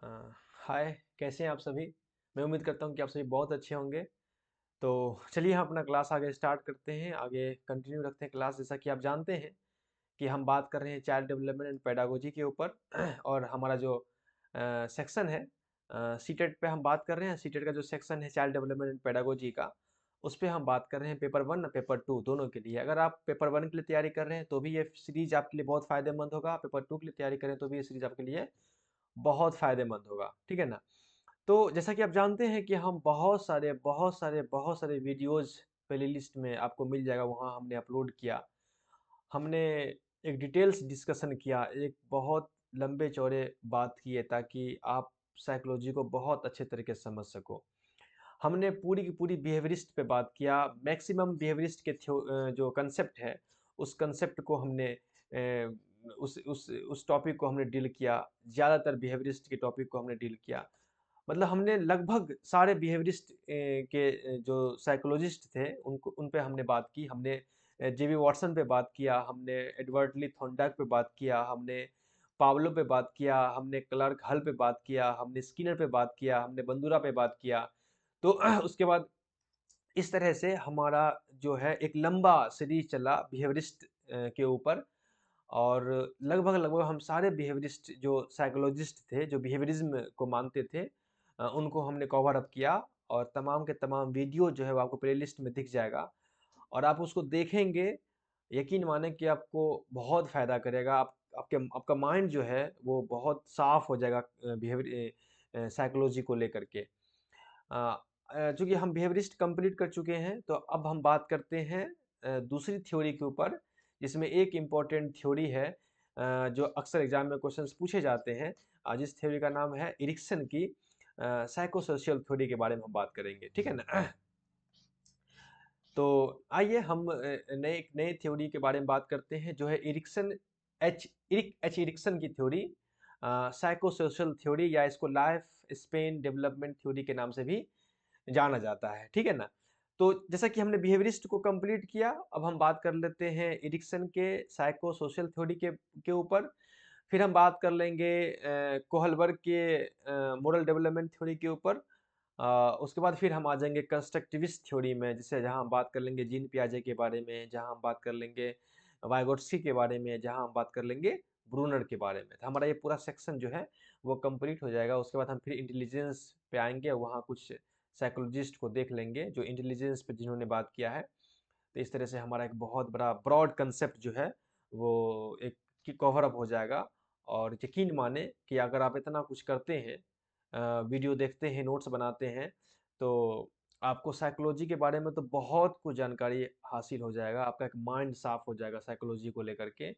अ, हाय, कैसे हैं आप सभी? मैं उम्मीद करता हूँ कि आप सभी बहुत अच्छे होंगे। तो चलिए हम अपना क्लास आगे स्टार्ट करते हैं, आगे कंटिन्यू रखते हैं क्लास। जैसा कि आप जानते हैं कि हम बात कर रहे हैं चाइल्ड डेवलपमेंट एंड पेडागोजी के ऊपर और हमारा जो सेक्शन है सीटेट पे हम बात कर रहे हैं। सीटेट का जो सेक्शन है चाइल्ड डेवलपमेंट एंड पेडागोजी का, उस पे हम बात कर रहे हैं पेपर 1 और पेपर 2 दोनों के लिए। अगर आप पेपर 1 के लिए तैयारी कर रहे हैं तो भी ये सीरीज़ आपके लिए बहुत फ़ायदेमंद होगा। पेपर 2 के लिए तैयारी करें तो भी ये सीरीज़ आपके लिए बहुत फ़ायदेमंद होगा, ठीक है ना? तो जैसा कि आप जानते हैं कि हम बहुत सारे वीडियोज़ प्लेलिस्ट में आपको मिल जाएगा, वहाँ हमने अपलोड किया। हमने एक डिटेल्स डिस्कशन किया, एक बहुत लंबे चौड़े बात की है ताकि आप साइकोलॉजी को बहुत अच्छे तरीके से समझ सको। हमने पूरी की पूरी बिहेवियरिस्ट पे बात किया, मैक्सिमम बिहेवियरिस्ट के जो कंसेप्ट है, उस कंसेप्ट को हमने उस टॉपिक को हमने डील किया। ज़्यादातर बिहेवियरिस्ट के टॉपिक को हमने डील किया। मतलब हमने लगभग सारे बिहेवियरिस्ट के जो साइकोलॉजिस्ट थे उन पे हमने बात की। हमने जेबी वाटसन पे बात किया, हमने एडवर्ड ली थॉर्नडाइक पे बात किया, हमने पाब्लो पे बात किया, हमने क्लार्क हल पे बात किया, हमने स्किनर पे बात किया, हमने बंदूरा पे बात किया। तो उसके बाद इस तरह से हमारा जो है एक लंबा सीरीज चला बिहेवियरिस्ट के ऊपर। और लगभग हम सारे बिहेवियरिस्ट जो साइकोलॉजिस्ट थे, जो बिहेवियरिज्म को मानते थे, उनको हमने कवर अप किया। और तमाम के तमाम वीडियो जो है वो आपको प्लेलिस्ट में दिख जाएगा और आप उसको देखेंगे, यकीन माने कि आपको बहुत फ़ायदा करेगा। आपका माइंड जो है वो बहुत साफ़ हो जाएगा साइकोलॉजी को लेकर के। चूँकि हम बिहेवियरिस्ट कंप्लीट कर चुके हैं, तो अब हम बात करते हैं दूसरी थ्योरी के ऊपर, जिसमें एक इम्पॉर्टेंट थ्योरी है जो अक्सर एग्जाम में क्वेश्चंस पूछे जाते हैं। जिस थ्योरी का नाम है एरिक्सन की साइको सोशल थ्योरी के बारे में हम बात करेंगे, ठीक है ना? तो आइए हम नए थ्योरी के बारे में बात करते हैं, जो है इरिक एच इरिक्सन की थ्योरी, साइको सोशल थ्योरी, या इसको लाइफ स्पेन डेवलपमेंट थ्योरी के नाम से भी जाना जाता है, ठीक है ना? तो जैसा कि हमने बिहेवियरिस्ट को कंप्लीट किया, अब हम बात कर लेते हैं एरिक्सन के साइको सोशल थ्योरी के ऊपर। फिर हम बात कर लेंगे कोहलबर्ग के मोरल डेवलपमेंट थ्योरी के ऊपर। उसके बाद फिर हम आ जाएंगे कंस्ट्रक्टिविस्ट थ्योरी में, जिसे जहाँ हम बात कर लेंगे जीन पियाजे के बारे में, जहाँ हम बात कर लेंगे वाइगोट्स्की के बारे में, जहाँ हम बात कर लेंगे ब्रूनर के बारे में। तो हमारा ये पूरा सेक्शन जो है वो कंप्लीट हो जाएगा। उसके बाद हम फिर इंटेलिजेंस पे आएंगे, वहाँ कुछ साइकोलॉजिस्ट को देख लेंगे जो इंटेलिजेंस पे जिन्होंने बात किया है। तो इस तरह से हमारा एक बहुत बड़ा ब्रॉड कंसेप्ट जो है वो एक कवर अप हो जाएगा। और यकीन माने कि अगर आप इतना कुछ करते हैं, वीडियो देखते हैं, नोट्स बनाते हैं, तो आपको साइकोलॉजी के बारे में तो बहुत कुछ जानकारी हासिल हो जाएगा। आपका एक माइंड साफ हो जाएगा साइकोलॉजी को लेकर के।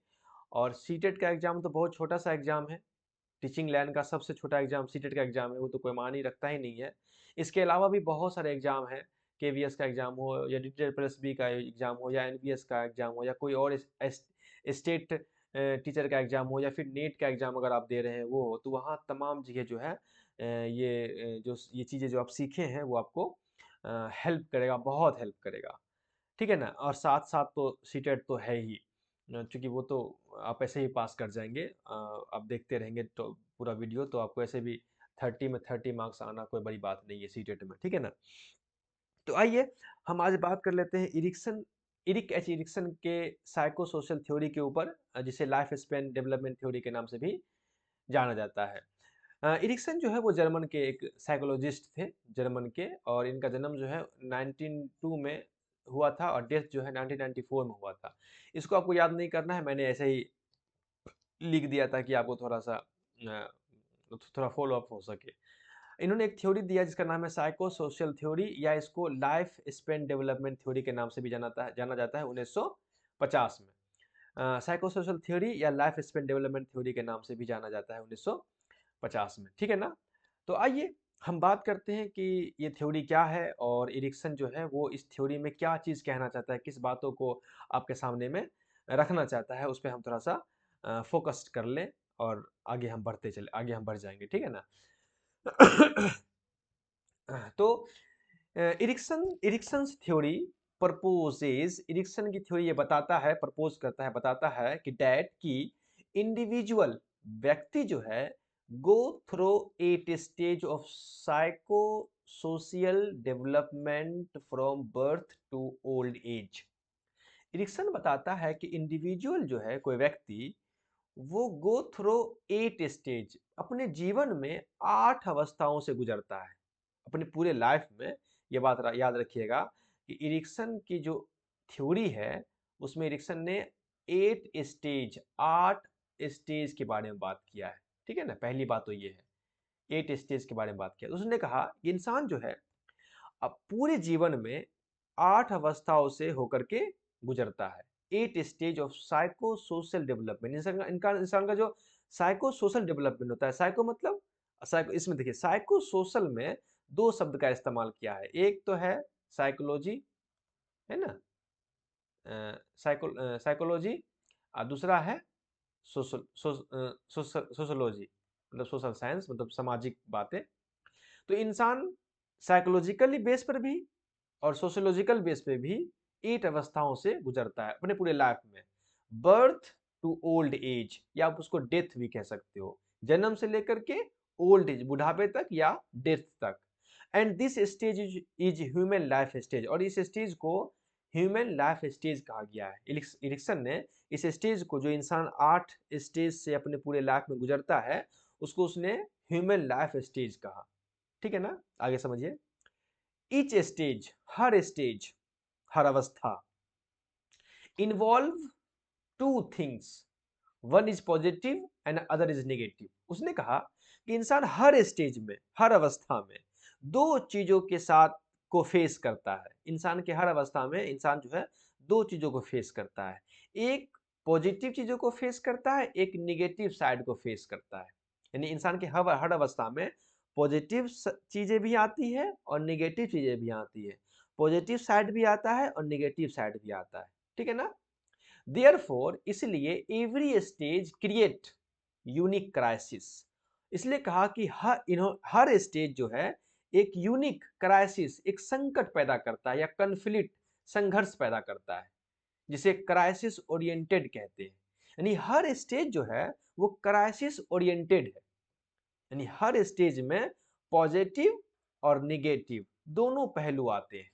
और सीटेट का एग्ज़ाम तो बहुत छोटा सा एग्ज़ाम है। टीचिंग लाइन का सबसे छोटा एग्ज़ाम सीटेट का एग्ज़ाम है, वो तो कोई मायने रखता ही नहीं है। इसके अलावा भी बहुत सारे एग्ज़ाम हैं, केवीएस का एग्ज़ाम हो या DTET+B का एग्ज़ाम हो या एनबीएस का एग्ज़ाम हो या कोई और स्टेट टीचर का एग्ज़ाम हो या फिर नेट का एग्ज़ाम अगर आप दे रहे हैं वो हो, तो वहाँ तमाम जगह जो है ये चीज़ें जो आप सीखे हैं वो आपको हेल्प करेगा, बहुत हेल्प करेगा, ठीक है ना? और साथ-साथ तो सीटेट तो है ही, चूँकि वो तो आप ऐसे ही पास कर जाएँगे। आप देखते रहेंगे तो पूरा वीडियो, तो आपको ऐसे भी 30 में 30 मार्क्स आना कोई बड़ी बात नहीं है सीटेट में, ठीक है ना? तो आइए हम आज बात कर लेते हैं इरिक एच इरिक्सन के साइको सोशल थ्योरी के ऊपर, जिसे लाइफ स्पैन डेवलपमेंट थ्योरी के नाम से भी जाना जाता है। इरिक्सन जो है वो जर्मन के एक साइकोलॉजिस्ट थे, जर्मन के। और इनका जन्म जो है 1902 में हुआ था और डेथ जो है 1994 में हुआ था। इसको आपको याद नहीं करना है, मैंने ऐसे ही लिख दिया ताकि आपको थोड़ा फॉलो अप हो सके। इन्होंने एक थ्योरी दिया जिसका नाम है साइको सोशल थ्योरी, या इसको लाइफ स्पेन डेवलपमेंट थ्योरी के नाम से भी जाना जाता है 1950 में। साइको सोशल थ्योरी या लाइफ स्पेन डेवलपमेंट थ्योरी के नाम से भी जाना जाता है 1950 में, ठीक है ना? तो आइए हम बात करते हैं कि ये थ्योरी क्या है और एरिक्सन जो है वो इस थ्योरी में क्या चीज़ कहना चाहता है, किस बातों को आपके सामने में रखना चाहता है, उस पे हम थोड़ा-सा फ़ोकस कर लें और आगे हम बढ़ जाएँगे, ठीक है ना? तो इरिक्सन्स थ्योरी प्रपोजेज इरिक्सन की थ्योरी ये बताता है, प्रपोज करता है, बताता है कि डैट की इंडिविजुअल व्यक्ति जो है go through 8 stage of psychosocial development from birth to old age। Erikson बताता है कि इंडिविजुअल जो है, कोई व्यक्ति, वो गो थ्रो 8 स्टेज, अपने जीवन में 8 अवस्थाओं से गुजरता है अपने पूरे लाइफ में। ये बात याद रखिएगा कि इरिक्सन की जो थ्योरी है उसमें इरिक्सन ने 8 स्टेज, 8 स्टेज के बारे में बात किया है। ठीक है ना, पहली बात तो ये है, 8 स्टेज के बारे में बात किया। उसने कहा कि इंसान जो है अब पूरे जीवन में 8 अवस्थाओं से होकर के गुजरता है। 8 stage of psycho social development. इंसान का जो साइको सोशल डेवलपमेंट होता है, साइको मतलब साइको, इसमें देखिए साइको सोशल में 2 शब्द का इस्तेमाल किया है। एक तो है साइकोलॉजी, है ना, साइकोलॉजी, और दूसरा है सोशोलॉजी, मतलब सोशल साइंस, मतलब सामाजिक बातें। तो इंसान साइकोलॉजिकली बेस पर भी और सोशियोलॉजिकल बेस पे भी 8 अवस्थाओं से गुजरता है अपने पूरे लाइफ में। बर्थ टू ओल्ड एज, या आप उसको डेथ भी कह सकते हो, जन्म से लेकर के ओल्ड एज, बुढ़ापे तक या डेथ तक। And this stage is human life stage, और इस स्टेज को ह्यूमन लाइफ स्टेज कहा गया है। इरिक्सन ने इस स्टेज को, जो इंसान 8 स्टेज से अपने पूरे लाइफ में गुजरता है, उसको उसने ह्यूमन लाइफ स्टेज कहा। ठीक है ना, आगे समझिए। ईच स्टेज, हर स्टेज, हर अवस्था, involve two things, one is positive and other is negative. उसने कहा कि इंसान हर स्टेज में, हर अवस्था में 2 चीजों के साथ को फेस करता है। इंसान के हर अवस्था में इंसान जो है 2 चीजों को फेस करता है। एक पॉजिटिव चीजों को फेस करता है, एक निगेटिव साइड को फेस करता है। यानी इंसान के हर हर अवस्था में पॉजिटिव चीजें भी आती है और निगेटिव चीजें भी आती है। पॉजिटिव साइड भी आता है और निगेटिव साइड भी आता है। ठीक है ना। देयरफॉर, इसलिए every stage create unique crisis. इसलिए कहा कि हर स्टेज जो है एक यूनिक क्राइसिस, एक संकट पैदा करता है, या कन्फ्लिक्ट, संघर्ष पैदा करता है, जिसे क्राइसिस ओरिएंटेड कहते हैं। यानी हर स्टेज जो है वो क्राइसिस ओरिएंटेड है। यानी हर स्टेज में पॉजिटिव और निगेटिव दोनों पहलू आते हैं,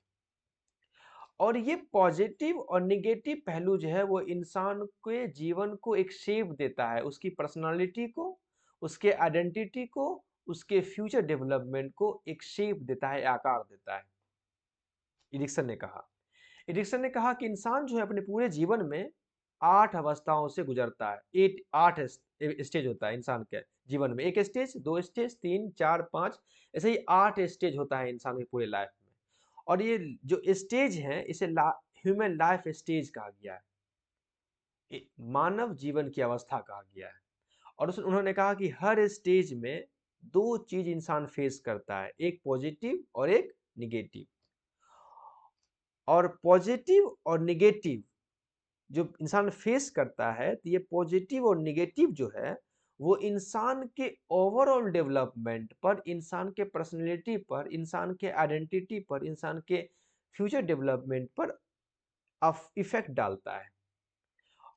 और ये पॉजिटिव और निगेटिव पहलू जो है वो इंसान के जीवन को एक शेप देता है, उसकी पर्सनालिटी को, उसके आइडेंटिटी को, उसके फ्यूचर डेवलपमेंट को एक शेप देता है, आकार देता है। इरिक्सन ने कहा, कि इंसान जो है अपने पूरे जीवन में 8 अवस्थाओं से गुजरता है। 8 स्टेज होता है इंसान के जीवन में, 1 स्टेज, 2 स्टेज, 3, 4, 5, ऐसे ही 8 स्टेज होता है इंसान के पूरे लाइफ में। और ये जो स्टेज है इसे ह्यूमन लाइफ स्टेज कहा गया है, मानव जीवन की अवस्था कहा गया है। और उन्होंने कहा कि हर स्टेज में 2 चीज इंसान फेस करता है, एक पॉजिटिव और एक निगेटिव। और पॉजिटिव और निगेटिव जो इंसान फेस करता है, तो ये पॉजिटिव और निगेटिव जो है वो इंसान के ओवरऑल डेवलपमेंट पर, इंसान के पर्सनैलिटी पर, इंसान के आइडेंटिटी पर, इंसान के फ्यूचर डेवलपमेंट पर इफेक्ट डालता है।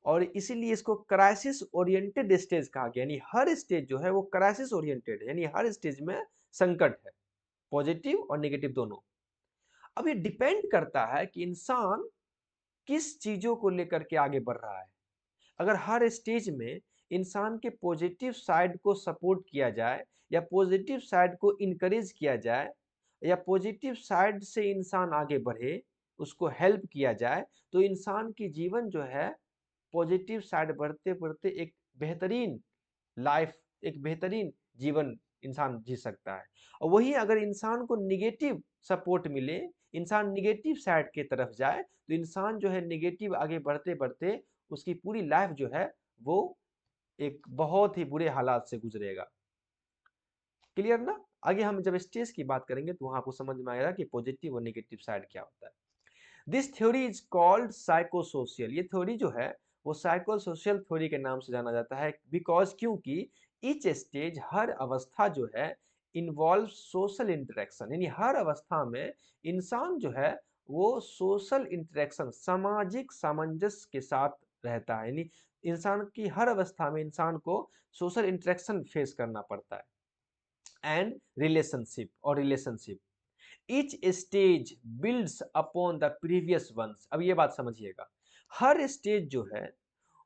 और इसीलिए इसको क्राइसिस ओरिएंटेड स्टेज कहा गया। यानी हर स्टेज जो है वो क्राइसिस ओरिएंटेड है, यानी हर स्टेज में संकट है, पॉजिटिव और नेगेटिव दोनों। अब ये डिपेंड करता है कि इंसान किस चीजों को लेकर के आगे बढ़ रहा है। अगर हर स्टेज में इंसान के पॉजिटिव साइड को सपोर्ट किया जाए, या पॉजिटिव साइड को इनकरेज किया जाए, या पॉजिटिव साइड से इंसान आगे बढ़े, उसको हेल्प किया जाए, तो इंसान की जीवन जो है पॉजिटिव साइड बढ़ते बढ़ते एक बेहतरीन लाइफ, एक बेहतरीन जीवन इंसान जी सकता है। और वही अगर इंसान को निगेटिव सपोर्ट मिले, इंसान निगेटिव साइड की तरफ जाए, तो इंसान जो है निगेटिव आगे बढ़ते बढ़ते उसकी पूरी लाइफ जो है वो एक बहुत ही बुरे हालात से गुजरेगा। क्लियर ना। आगे हम जब स्टेज की बात करेंगे तो वहां आपको समझ में आएगा कि पॉजिटिव और नेगेटिव साइड क्या होता है। This theory is called psychosocial. ये थ्योरी जो है वो साइकोसोशियल थ्योरी के नाम से जाना जाता है, बिकॉज क्योंकि ईच स्टेज, हर अवस्था जो है, इन्वॉल्व सोशल इंटरेक्शन। यानी हर अवस्था में इंसान जो है वो सोशल इंटरेक्शन, सामाजिक सामंजस्य के साथ रहता है। यानी इंसान की हर अवस्था में इंसान को सोशल इंटरेक्शन फेस करना पड़ता है। एंड रिलेशनशिप और relationship, each stage builds upon the previous ones. अब ये बात समझिएगा, हर स्टेज जो है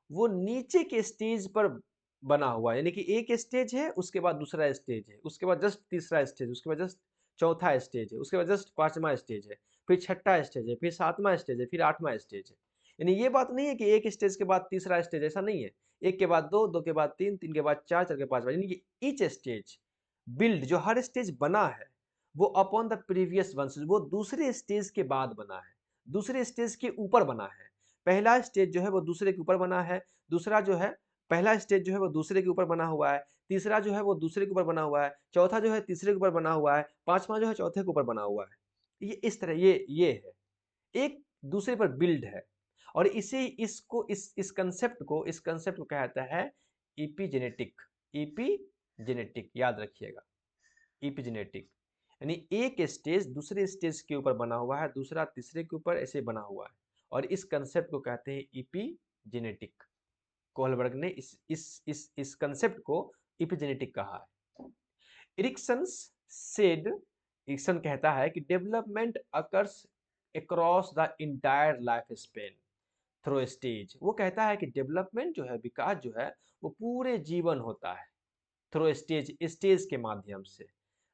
वो नीचे के स्टेज पर बना हुआ है, यानी कि एक स्टेज है, उसके बाद दूसरा स्टेज है, उसके बाद जस्ट तीसरा स्टेज, उसके बाद जस्ट चौथा स्टेज है, उसके बाद जस्ट पांचवा स्टेज है, फिर छठा स्टेज है, फिर सातवां स्टेज है, फिर आठवां स्टेज है। यानी ये बात नहीं है कि एक स्टेज के बाद तीसरा स्टेज, ऐसा नहीं है। एक के बाद दो, दो के बाद तीन, तीन के बाद चार, चार के पांच, यानी कि ईच स्टेज बिल्ड, जो हर स्टेज बना है वो अपॉन द प्रीवियस वन, वो दूसरे स्टेज के बाद बना है, दूसरे स्टेज के ऊपर बना है। पहला स्टेज जो है वो दूसरे के ऊपर बना है, दूसरा जो है पहला स्टेज जो है वो दूसरे के ऊपर बना हुआ है, तीसरा जो है वो दूसरे के ऊपर बना हुआ है, चौथा जो है तीसरे के ऊपर बना हुआ है, पांचवा जो है चौथे के ऊपर बना हुआ है। ये इस तरह ये है, एक दूसरे पर बिल्ड है। और इसे इसको इस कंसेप्ट को कहता है इपिजेनेटिक। इपिजेनेटिक याद रखिएगा, इपिजेनेटिक, यानी एक स्टेज दूसरे स्टेज के ऊपर बना हुआ है, दूसरा तीसरे के ऊपर ऐसे बना हुआ है, और इस कंसेप्ट को कहते हैं इपिजेनेटिक। कोहलबर्ग ने इस कंसेप्ट को इपिजेनेटिक कहा है। इरिक्सन सेड, इरिक्सन कहता है कि development occurs across the entire life span through stage. वो कहता है कि डेवलपमेंट जो है, विकास जो है, वो पूरे जीवन होता है थ्रू स्टेज, स्टेज के माध्यम से।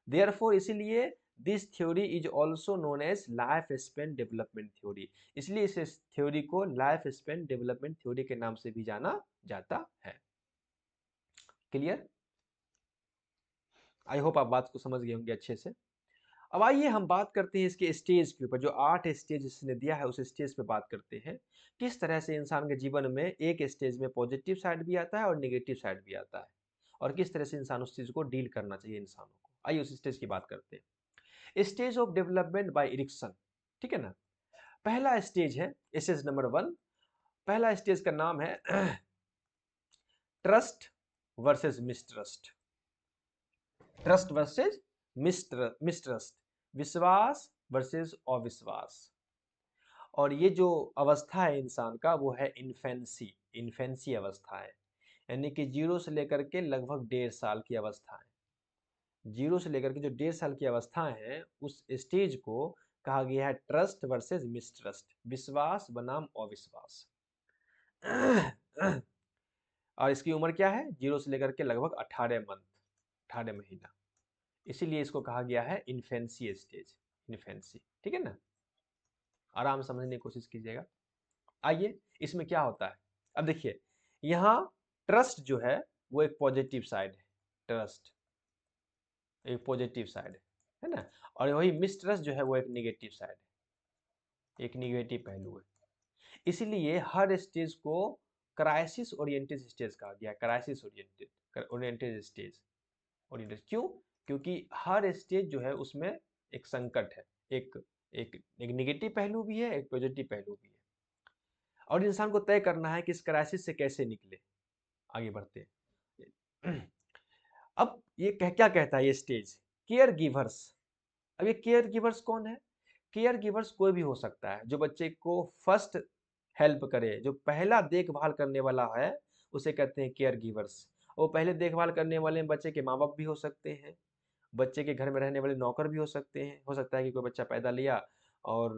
देयरफॉर इसीलिए this theory is also known as life span development theory. इसलिए इस थ्योरी को लाइफ स्पेन डेवलपमेंट थ्योरी के नाम से भी जाना जाता है। क्लियर? आई होप आप बात को समझ गए होंगे अच्छे से। अब आइए हम बात करते हैं इसके स्टेज के ऊपर, जो 8 स्टेज इसने दिया है उस स्टेज पे बात करते हैं। किस तरह से इंसान के जीवन में एक स्टेज में पॉजिटिव साइड भी आता है और नेगेटिव साइड भी आता है, और किस तरह से इंसान उस चीज को डील करना चाहिए इंसानों को। आइए उस स्टेज की बात करते हैं। Stage of development bye Erikson, ठीक है ना। पहला स्टेज है स्टेज नंबर 1। पहला स्टेज का नाम है trust versus mistrust. Trust versus mistrust, विश्वास वर्सेस अविश्वास। और ये जो अवस्था है इंसान का वो है इन्फेंसी, इन्फेंसी अवस्था है, यानी कि 0 से लेकर के लगभग 1.5 साल की अवस्था है। 0 से लेकर के जो 1.5 साल की अवस्था है उस स्टेज को कहा गया है ट्रस्ट वर्सेस मिसट्रस्ट, विश्वास बनाम अविश्वास। और इसकी उम्र क्या है? 0 से लेकर के लगभग 18 मंथ, 18 महीना। इसीलिए इसको कहा गया है इन्फेंसी स्टेज, इन्फेंसी, ठीक है ना। आराम से समझने की कोशिश कीजिएगा। आइए इसमें क्या होता है, अब देखिए यहाँ ट्रस्ट जो है वो एक पॉजिटिव साइड है, ट्रस्ट एक पॉजिटिव साइड है ना, और वही मिसट्रस्ट जो है वो एक नेगेटिव साइड है, एक नेगेटिव पहलू है। इसीलिए हर स्टेज को क्राइसिस ओरिएंटेड स्टेज कहा गया, crisis oriented oriented stage, oriented क्यों? क्योंकि हर स्टेज जो है उसमें एक संकट है, एक एक नेगेटिव पहलू भी है, एक पॉजिटिव पहलू भी है, और इंसान को तय करना है कि इस क्राइसिस से कैसे निकले। आगे बढ़ते हैं। अब ये क्या कहता है ये स्टेज? Care givers. अब ये केयर गिवर्स कौन है? केयर गिवर्स कोई भी हो सकता है जो बच्चे को फर्स्ट हेल्प करे, जो पहला देखभाल करने वाला है उसे कहते हैं केयर गिवर्स। वो पहले देखभाल करने वाले बच्चे के माँ बाप भी हो सकते हैं, बच्चे के घर में रहने वाले नौकर भी हो सकते हैं। हो सकता है कि कोई बच्चा पैदा लिया और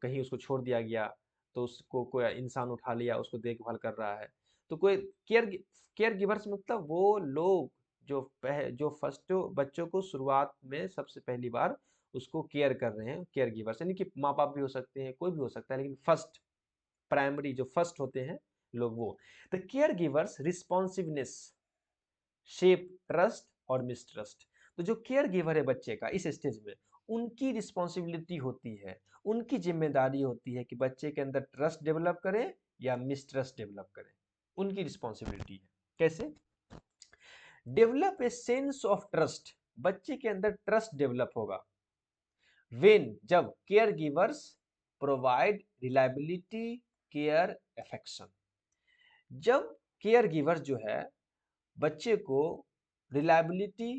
कहीं उसको छोड़ दिया गया, तो उसको कोई इंसान उठा लिया, उसको देखभाल कर रहा है। तो कोई केयर गिवर्स मतलब वो लोग जो फर्स्ट बच्चों को शुरुआत में सबसे पहली बार उसको केयर कर रहे हैं, केयर गिवर्स, यानी कि माँ बाप भी हो सकते हैं, कोई भी हो सकता है, लेकिन फर्स्ट प्राइमरी जो फर्स्ट होते हैं लोग वो। तो care givers responsiveness shape trust और मिसट्रस्ट। तो जो केयर गिवर है बच्चे का इस स्टेज में, उनकी रिस्पॉन्सिबिलिटी होती है, उनकी जिम्मेदारी होती है कि बच्चे के अंदर ट्रस्ट डेवलप करे या मिसट्रस्ट डेवलप करे, उनकी रिस्पॉन्सिबिलिटी है। कैसे? Develop a sense of trust, बच्चे के अंदर ट्रस्ट डेवलप होगा वेन, जब care givers provide reliability care affection. जब केयर गिवर्स जो है बच्चे को रिलायबिलिटी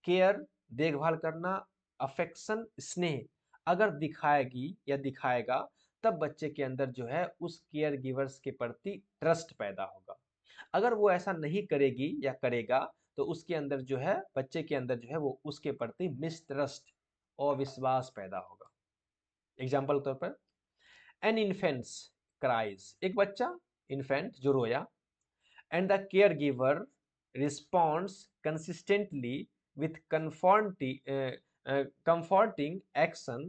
केयर देखभाल करना, अफेक्शन स्नेह अगर दिखाएगी या दिखाएगा, तब बच्चे के अंदर जो है उस केयर गिवर्स के प्रति ट्रस्ट पैदा होगा। अगर वो ऐसा नहीं करेगी या करेगा तो उसके अंदर जो है, बच्चे के अंदर जो है वो उसके प्रति मिसट्रस्ट और विश्वास पैदा होगा। एग्जाम्पल के तौर पर, एन इन्फेंट्स क्राइज, एक बच्चा इन्फेंट जो रोया, and the caregiver responds consistently with comforting action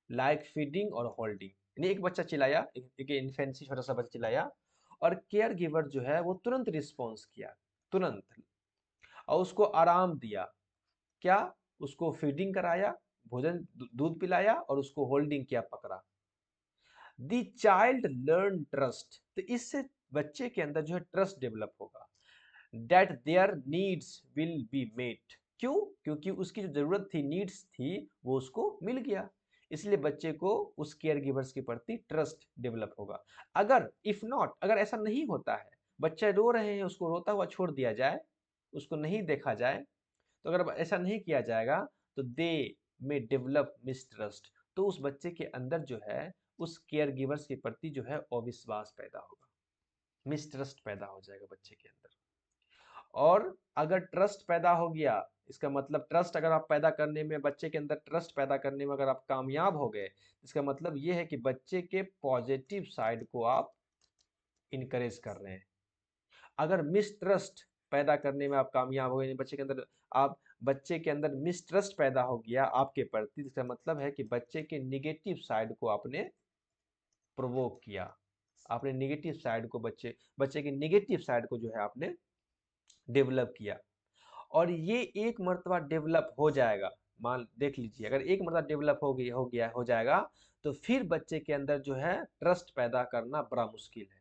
like feeding or holding। यानी एक बच्चा चिल्लाया, एक इन्फेंसी छोटा सा बच्चा चिल्लाया और केयर गिवर जो है वो तुरंत रिस्पॉन्स किया, तुरंत, और उसको आराम दिया। क्या? उसको फीडिंग कराया, भोजन दूध पिलाया और उसको होल्डिंग किया, पकड़ा। द चाइल्ड लर्न ट्रस्ट, तो इससे बच्चे के अंदर जो है ट्रस्ट डेवलप होगा। That their needs will be met, क्यों? क्योंकि उसकी जो जरूरत थी, नीड्स थी, वो उसको मिल गया। इसलिए बच्चे को उस केयर गिवर्स के प्रति ट्रस्ट डेवलप होगा। अगर इफ नॉट, अगर ऐसा नहीं होता है, बच्चे रो रहे हैं, उसको रोता हुआ छोड़ दिया जाए, उसको नहीं देखा जाए, तो अगर ऐसा नहीं किया जाएगा तो दे में डेवलप मिसट्रस्ट, तो उस बच्चे के अंदर जो है उस केयर गिवर्स के प्रति जो है अविश्वास पैदा होगा, मिसट्रस्ट पैदा हो जाएगा बच्चे के अंदर। और अगर ट्रस्ट पैदा हो गया, इसका मतलब ट्रस्ट अगर आप पैदा करने में, बच्चे के अंदर ट्रस्ट पैदा करने में अगर आप कामयाब हो गए, इसका मतलब ये है कि बच्चे के पॉजिटिव साइड को आप इनकरेज कर रहे हैं। अगर मिसट्रस्ट पैदा करने में आप कामयाब हो गए, बच्चे के अंदर, आप बच्चे के अंदर मिसट्रस्ट पैदा हो गया आपके प्रति, इसका मतलब है कि बच्चे के निगेटिव साइड को आपने प्रोवोक किया, आपने निगेटिव साइड को, बच्चे के निगेटिव साइड को जो है आपने डेवलप किया। और ये एक मर्तबा डेवलप हो जाएगा, मान देख लीजिए, अगर एक मर्तबा डेवलप हो जाएगा तो फिर बच्चे के अंदर जो है ट्रस्ट पैदा करना बड़ा मुश्किल है।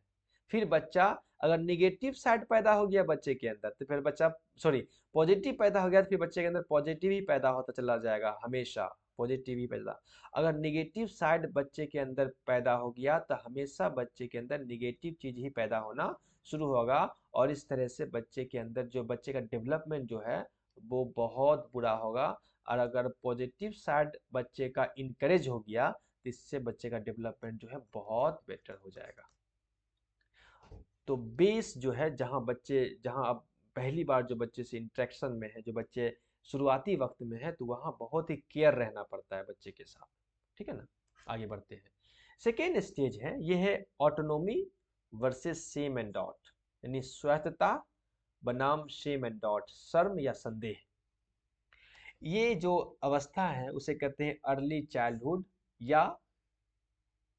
फिर बच्चा, अगर निगेटिव साइड पैदा हो गया बच्चे के अंदर तो फिर बच्चा, सॉरी, पॉजिटिव पैदा हो गया तो फिर बच्चे के अंदर पॉजिटिव ही पैदा होता चला जाएगा, हमेशा पॉजिटिव ही पैदा। अगर निगेटिव साइड बच्चे के अंदर पैदा हो गया तो हमेशा बच्चे के अंदर निगेटिव चीज ही पैदा होना शुरू होगा, और इस तरह से बच्चे के अंदर जो बच्चे का डेवलपमेंट जो है वो बहुत बुरा होगा। और अगर पॉजिटिव साइड बच्चे का इनकरेज हो गया तो इससे बच्चे का डेवलपमेंट जो है बहुत बेटर हो जाएगा। तो बेस जो है, जहाँ अब पहली बार जो बच्चे से इंटरेक्शन में है, जो बच्चे शुरुआती वक्त में है, तो वहाँ बहुत ही केयर रहना पड़ता है बच्चे के साथ, ठीक है ना। आगे बढ़ते हैं। सेकेंड स्टेज है, ये है autonomy versus same and dot, यानी स्वायत्तता बनाम सेम एंड डॉट, शर्म या संदेह। ये जो अवस्था है उसे कहते हैं अर्ली चाइल्डहुड या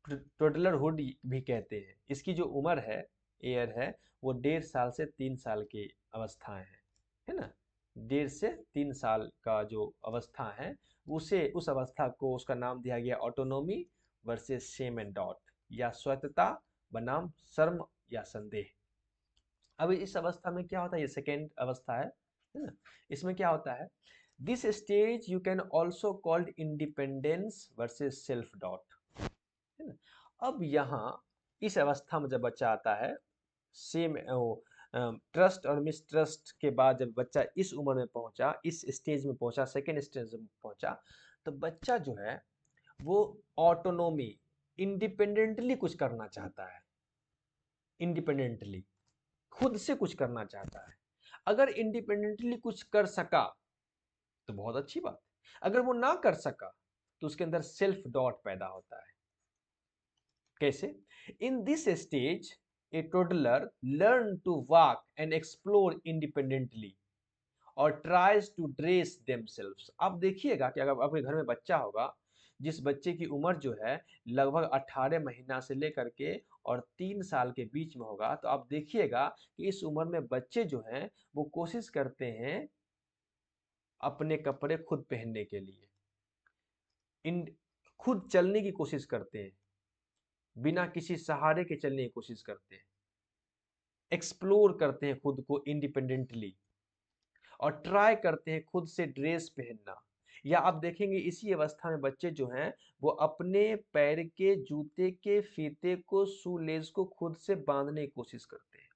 टोडलरहुड भी कहते हैं। इसकी जो उम्र है, एयर है, वो 1.5 साल से 3 साल की अवस्थाएं हैं, है ना। 1.5 से 3 साल का जो अवस्था है, उस अवस्था को, उसका नाम दिया गया autonomy versus same and dot, या स्वायत्तता बनाम शर्म या संदेह। अब इस अवस्था में क्या होता है, ये सेकेंड अवस्था है ना। इसमें क्या होता है, this stage you can also called independence versus self dot, है ना। अब यहाँ इस अवस्था में जब बच्चा आता है, सेम ट्रस्ट और मिसट्रस्ट के बाद जब बच्चा इस उम्र में पहुंचा, इस स्टेज में पहुंचा, सेकेंड स्टेज में पहुंचा, तो बच्चा जो है वो ऑटोनोमी, इंडिपेंडेंटली कुछ करना चाहता है, इंडिपेंडेंटली खुद से कुछ करना चाहता है। अगर इंडिपेंडेंटली कुछ कर सका तो बहुत अच्छी बात, अगर वो ना कर सका तो उसके अंदर सेल्फ डॉट पैदा होता है। कैसे? In this stage a toddler learn to walk and explore independently और ट्राइज टू ड्रेस देमसेल्व्स। आप देखिएगा कि अगर आपके घर में बच्चा होगा, जिस बच्चे की उम्र जो है लगभग 18 महीना से लेकर के और 3 साल के बीच में होगा, तो आप देखिएगा कि इस उम्र में बच्चे जो हैं वो कोशिश करते हैं अपने कपड़े खुद पहनने के लिए, इन खुद चलने की कोशिश करते हैं, बिना किसी सहारे के चलने की कोशिश करते हैं, एक्सप्लोर करते हैं खुद को इंडिपेंडेंटली, और ट्राई करते हैं खुद से ड्रेस पहनना। या आप देखेंगे इसी अवस्था में बच्चे जो हैं वो अपने पैर के जूते के फीते को, शू लेस को खुद से बांधने की कोशिश करते हैं।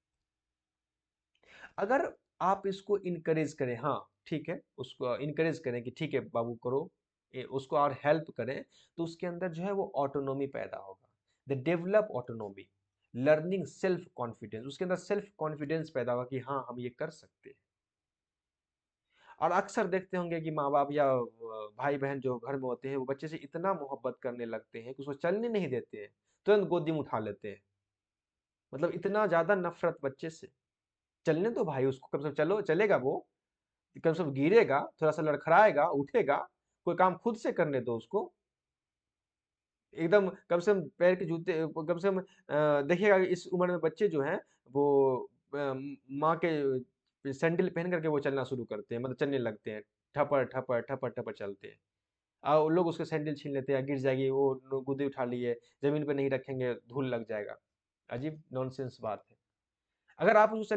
अगर आप इसको इनकरेज करें, हाँ ठीक है, उसको इनकरेज करें कि ठीक है बाबू करो, उसको और हेल्प करें, तो उसके अंदर जो है वो ऑटोनोमी पैदा होगा, the develop autonomy. Learning self confidence, उसके अंदर सेल्फ कॉन्फिडेंस पैदा होगा कि हाँ हम ये कर सकते हैं। और अक्सर देखते होंगे कि माँ बाप या भाई बहन जो घर में होते हैं वो बच्चे से इतना मोहब्बत करने लगते हैं कि उसको चलने नहीं देते हैं, तुरंत गोदी में उठा लेते हैं। मतलब इतना ज्यादा नफरत बच्चे से। चलने दो भाई उसको, कम से कम चलो, चलेगा वो, कम से कम गिरेगा, थोड़ा सा लड़खड़ाएगा, उठेगा, कोई काम खुद से करने दो उसको। एकदम कम से कम पैर के जूते, कम से कम देखिएगा कि इस उम्र में बच्चे जो हैं वो माँ के सैंडल पहन करके वो चलना शुरू करते हैं, मतलब चलने लगते हैं, ठपर ठपर ठपर ठपर चलते हैं। वो लोग उसके सैंडल छीन लेते हैं, गिर जाएगी वो, गोदी उठा लिए, जमीन पे नहीं रखेंगे, धूल लग जाएगा। अजीब नॉनसेंस बात है। अगर आप उसको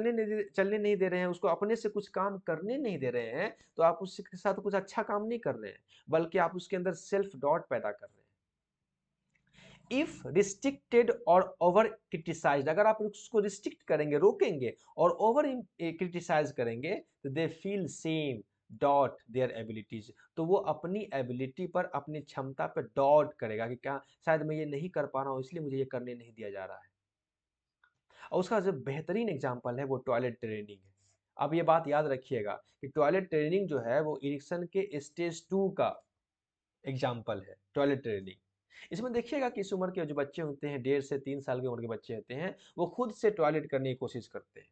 चलने नहीं दे रहे हैं, उसको अपने से कुछ काम करने नहीं दे रहे हैं, तो आप उसके साथ कुछ अच्छा काम नहीं कर रहे हैं, बल्कि आप उसके अंदर सेल्फ डॉट पैदा कर रहे हैं। इफ रिस्ट्रिक्टेड और ओवर क्रिटिसाइज्ड, अगर आप उसको रिस्ट्रिक्ट करेंगे, रोकेंगे और ओवर क्रिटिसाइज करेंगे, तो they feel same dot there abilities, तो वो अपनी एबिलिटी पर, अपनी क्षमता पर डॉट करेगा कि क्या शायद मैं ये नहीं कर पा रहा हूँ, इसलिए मुझे ये करने नहीं दिया जा रहा है। और उसका जो बेहतरीन एग्जाम्पल है वो टॉयलेट ट्रेनिंग है। अब ये बात याद रखिएगा कि टॉयलेट ट्रेनिंग जो है वो इरिक्सन के स्टेज 2 का एग्जाम्पल है, टॉयलेट ट्रेनिंग। इसमें देखिएगा कि इस उम्र के जो बच्चे होते हैं, 1.5 से 3 साल की उम्र के बच्चे होते हैं, वो खुद से टॉयलेट करने की कोशिश करते हैं।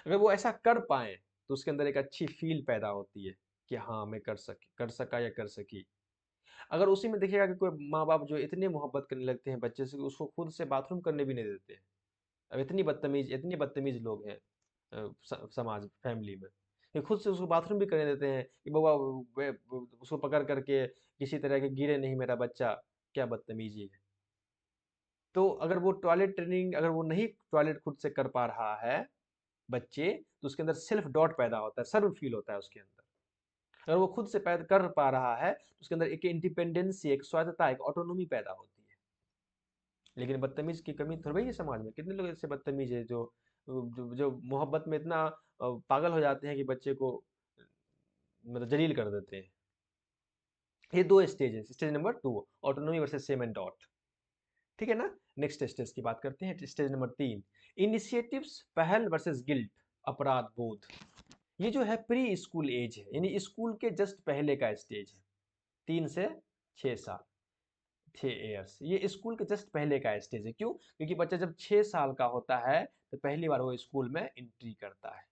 अगर वो ऐसा कर पाए तो उसके अंदर एक अच्छी फील पैदा होती है कि हाँ मैं कर सका या कर सकी। अगर उसी में देखिएगा कि कोई माँ बाप जो इतने मोहब्बत करने लगते हैं बच्चे से कि उसको खुद से बाथरूम करने भी नहीं देते हैं। अब इतनी बदतमीज लोग हैं समाज फैमिली में, कि खुद से उसको बाथरूम भी करने देते हैं कि बाबा उसको पकड़ करके किसी तरह के गिरे नहीं मेरा बच्चा। क्या बदतमीजी है। तो अगर वो टॉयलेट ट्रेनिंग, अगर वो नहीं टॉयलेट खुद से कर पा रहा है बच्चे, तो उसके अंदर सेल्फ डॉट पैदा होता है, सर्व फील होता है उसके अंदर। अगर वो खुद से पैदा कर पा रहा है तो उसके अंदर एक इंडिपेंडेंसी, एक स्वायत्तता, एक ऑटोनॉमी पैदा होती है। लेकिन बदतमीज की कमी थोड़ी है समाज में, कितने लोग ऐसे बदतमीज है जो मोहब्बत में इतना पागल हो जाते हैं कि बच्चे को मतलब जलील कर देते हैं। ये दो स्टेज है, stage number 2, autonomy versus same and dot. ठीक है ना। नेक्स्ट स्टेज की बात करते हैं, स्टेज नंबर 3, इनिशिएटिव्स, पहल वर्सेस गिल्ट, अपराध बोध। ये जो है प्री स्कूल एज है, यानी स्कूल के जस्ट पहले का स्टेज है, 3 से 6 साल, 6 ईयर्स, ये स्कूल के जस्ट पहले का स्टेज है। क्यों? क्योंकि बच्चा जब 6 साल का होता है तो पहली बार वो स्कूल में एंट्री करता है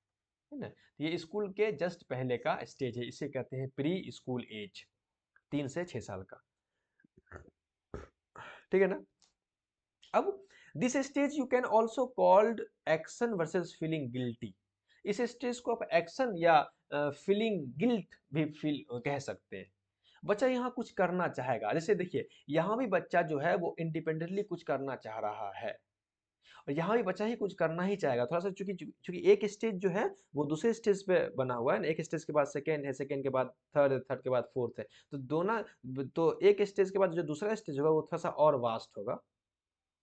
ना। तो ये स्कूल के जस्ट पहले का स्टेज है, इसे कहते हैं प्री स्कूल एज, 3 से 6 साल का। ठीक है ना। अब this stage you can also called action versus feeling guilty. इस स्टेज को आप एक्शन या फीलिंग गिल्ट भी फील कह सकते हैं। बच्चा यहाँ कुछ करना चाहेगा, जैसे देखिए यहाँ भी बच्चा जो है वो इंडिपेंडेंटली कुछ करना चाह रहा है, और यहाँ भी बच्चा ही कुछ करना ही चाहेगा। थोड़ा सा चूंकि चूंकि एक स्टेज जो है वो दूसरे स्टेज पे बना हुआ है ना, एक स्टेज के बाद सेकंड है, सेकंड के बाद थर्ड है, थर्ड के बाद फोर्थ है, तो दोनों, तो एक स्टेज के बाद जो दूसरा स्टेज होगा वो थोड़ा सा और वास्ट होगा,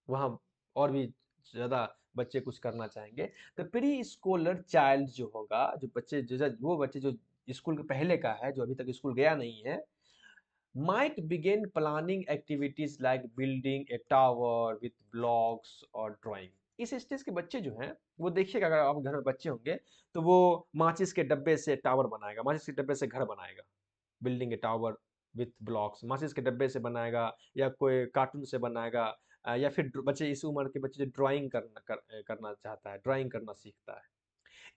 वहाँ और भी ज़्यादा बच्चे कुछ करना चाहेंगे। तो प्री स्कॉलर चाइल्ड जो होगा, जो बच्चे जो वो बच्चे जो स्कूल के पहले का है, जो अभी तक स्कूल गया नहीं है, might begin planning activities like building A tower with blocks और ड्राइंग। इस स्टेज के बच्चे जो हैं वो देखिएगा, अगर आप घर में बच्चे होंगे तो वो माचिस के डब्बे से टावर बनाएगा, माचिस के डब्बे से घर बनाएगा, building A tower with blocks, माचिस के डब्बे से बनाएगा, या कोई कार्टून से बनाएगा, या फिर बच्चे इस उम्र के बच्चे जो ड्राइंग करना चाहता है, ड्राइंग करना सीखता है।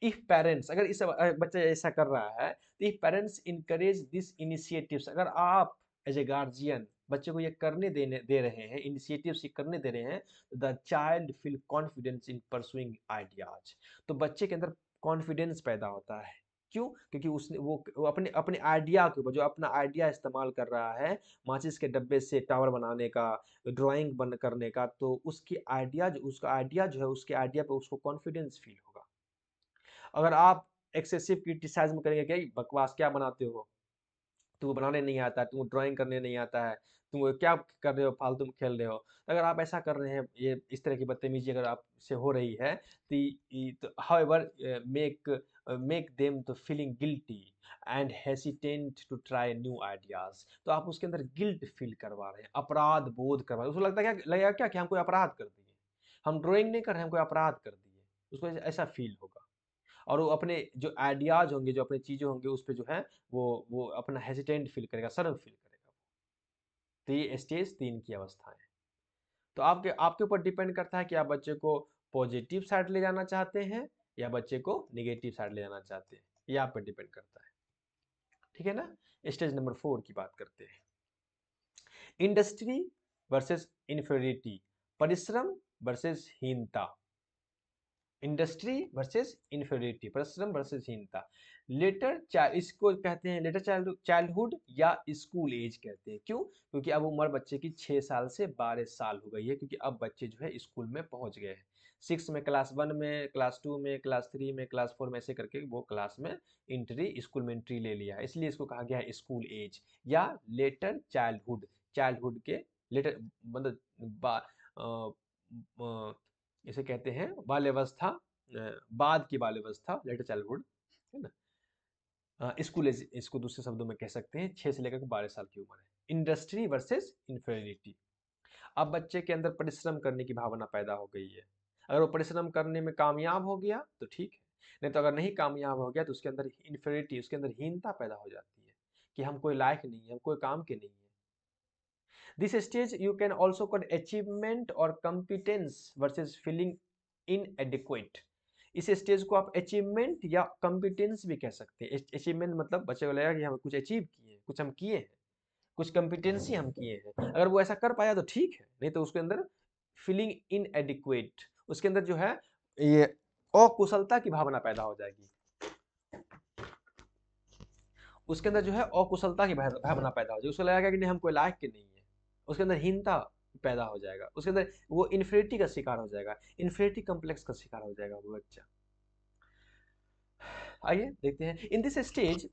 इफ पेरेंट्स, अगर इस बच्चा ऐसा कर रहा है, तो if parents encourage this initiatives, अगर आप एज ए गार्जियन बच्चे को ये करने देने दे रहे हैं, इनिशिएटिव्स ये करने दे रहे हैं, the child feel confidence in pursuing ideas, तो बच्चे के अंदर कॉन्फिडेंस पैदा होता है। क्यों? क्योंकि उसने वो अपने अपने आइडिया के ऊपर, जो अपना आइडिया इस्तेमाल कर रहा है, माचिस के डब्बे से टावर बनाने का, ड्राइंग बन करने का, तो उसका आइडिया जो है, उसके आइडिया पे उसको कॉन्फिडेंस फील होगा। अगर आप एक्सेसिव क्रिटिसाइज्म में करेंगे, क्या बकवास क्या बनाते हो, तुमको बनाने नहीं आता है, तुमको ड्राइंग करने नहीं आता है, तुम क्या कर रहे हो, फालतू में खेल रहे हो, तो अगर आप ऐसा कर रहे हैं, ये इस तरह की बदतमीजी अगर आपसे हो रही है, तो however make them to feeling guilty and hesitant to try new ideas, तो आप उसके अंदर गिल्ट फील करवा रहे हैं, अपराध बोध करवा रहे हैं, उसको लगता है क्या, लगेगा क्या कि हम कोई अपराध कर दिए। हम ड्राइंग नहीं कर रहे हैं, हम कोई अपराध कर दिए, उसको ऐसा फील होगा। और वो अपने जो आइडियाज होंगे, जो अपनी चीजें होंगे, उस पर जो है वो अपना हेजिटेंट फील करेगा, शर्म फील करेगा। तो ये स्टेज 3 की अवस्था है। तो आपके आपके ऊपर डिपेंड करता है कि आप बच्चे को पॉजिटिव साइड ले जाना चाहते हैं या बच्चे को निगेटिव साइड ले जाना चाहते हैं, ये आप पर डिपेंड करता है। ठीक है ना। स्टेज नंबर 4 की बात करते हैं। इंडस्ट्री वर्सेस इंफेरिटी, परिश्रम वर्सेस हीनता। इंडस्ट्री वर्सेस इंफेरिटी, परिश्रम वर्सेस हीनता। लेटर चाइल्ड, इसको कहते हैं लेटर चाइल्डहुड या स्कूल एज कहते हैं। क्यों? क्योंकि अब उम्र बच्चे की 6 साल से 12 साल हो गई है, क्योंकि अब बच्चे जो है स्कूल में पहुंच गए हैं। 6 में, क्लास 1 में, क्लास 2 में, क्लास 3 में, क्लास 4 में, ऐसे करके वो क्लास में स्कूल में एंट्री ले लिया है, इसलिए इसको कहा गया है स्कूल एज या लेटर चाइल्डहुड। चाइल्डहुड के लेटर मतलब इसे कहते हैं बाल्यावस्था, बाद की बाल्यावस्था, लेटर चाइल्डहुड, है ना। स्कूल एज इसको दूसरे शब्दों में कह सकते हैं, 6 से लेकर 12 साल की उम्र है। इंडस्ट्री वर्सेस इंफेरिटी, अब बच्चे के अंदर परिश्रम करने की भावना पैदा हो गई है। अगर वो परिश्रम करने में कामयाब हो गया तो ठीक है, नहीं तो अगर नहीं कामयाब हो गया तो उसके अंदर इंफेरिटी, उसके अंदर हीनता पैदा हो जाती है कि हम कोई लायक नहीं है, हम कोई काम के नहीं है। This stage you can also call achievement or competence versus feeling inadequate. इस स्टेज को आप अचीवमेंट या कॉम्पिटेंस भी कह सकते हैं। अचीवमेंट मतलब बच्चे को लगेगा कि हम कुछ अचीव किए हैं, कुछ हम किए हैं, कुछ कॉम्पिटेंसी हम किए हैं। अगर वो ऐसा कर पाया तो ठीक है, नहीं तो उसके अंदर फीलिंग इनएडिक्वेट, उसके अंदर जो है ये अकुशलता की भावना पैदा हो जाएगी। उसके अंदर जो है अकुशलता की भावना पैदा हो जाएगी, उसको लगेगा कि नहीं हम कोई लायक के नहीं है, उसके अंदर हीनता पैदा हो जाएगा, उसके अंदर वो इन्फेरिटी का शिकार हो जाएगा, इन्फेरिटी कॉम्प्लेक्स का शिकार हो जाएगा वो बच्चा। आइए देखते हैं। इन this stage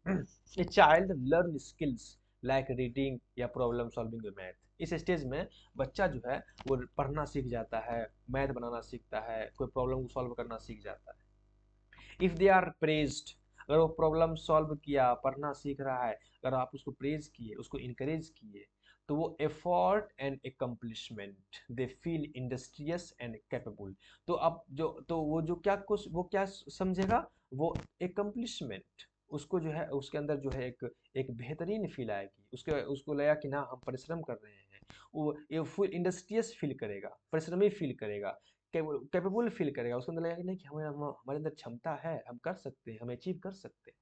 a child learn skills like reading या प्रॉब्लम सॉल्विंग मैथ। इस स्टेज में बच्चा जो है वो पढ़ना सीख जाता है, मैथ बनाना सीखता है, कोई प्रॉब्लम को सॉल्व करना सीख जाता है। इफ दे आर प्रेज्ड, अगर वो प्रॉब्लम सॉल्व किया, पढ़ना सीख रहा है, अगर आप उसको प्रेज किए, उसको इनकरेज किए, तो वो effort and accomplishment, they feel industrious and capable. तो अब जो तो वो जो क्या कुछ वो क्या समझेगा, वो एकम्प्लिशमेंट, उसको जो है उसके अंदर जो है एक बेहतरीन फील आएगी, उसके उसको लगा कि ना हम परिश्रम कर रहे हैं, वो ये फुल इंडस्ट्रियस फील करेगा, परिश्रमी फील करेगा, कैपेबल फील करेगा, उसके अंदर लगेगा कि नहीं कि हमारे अंदर क्षमता है, हम कर सकते हैं, हम अचीव कर सकते हैं।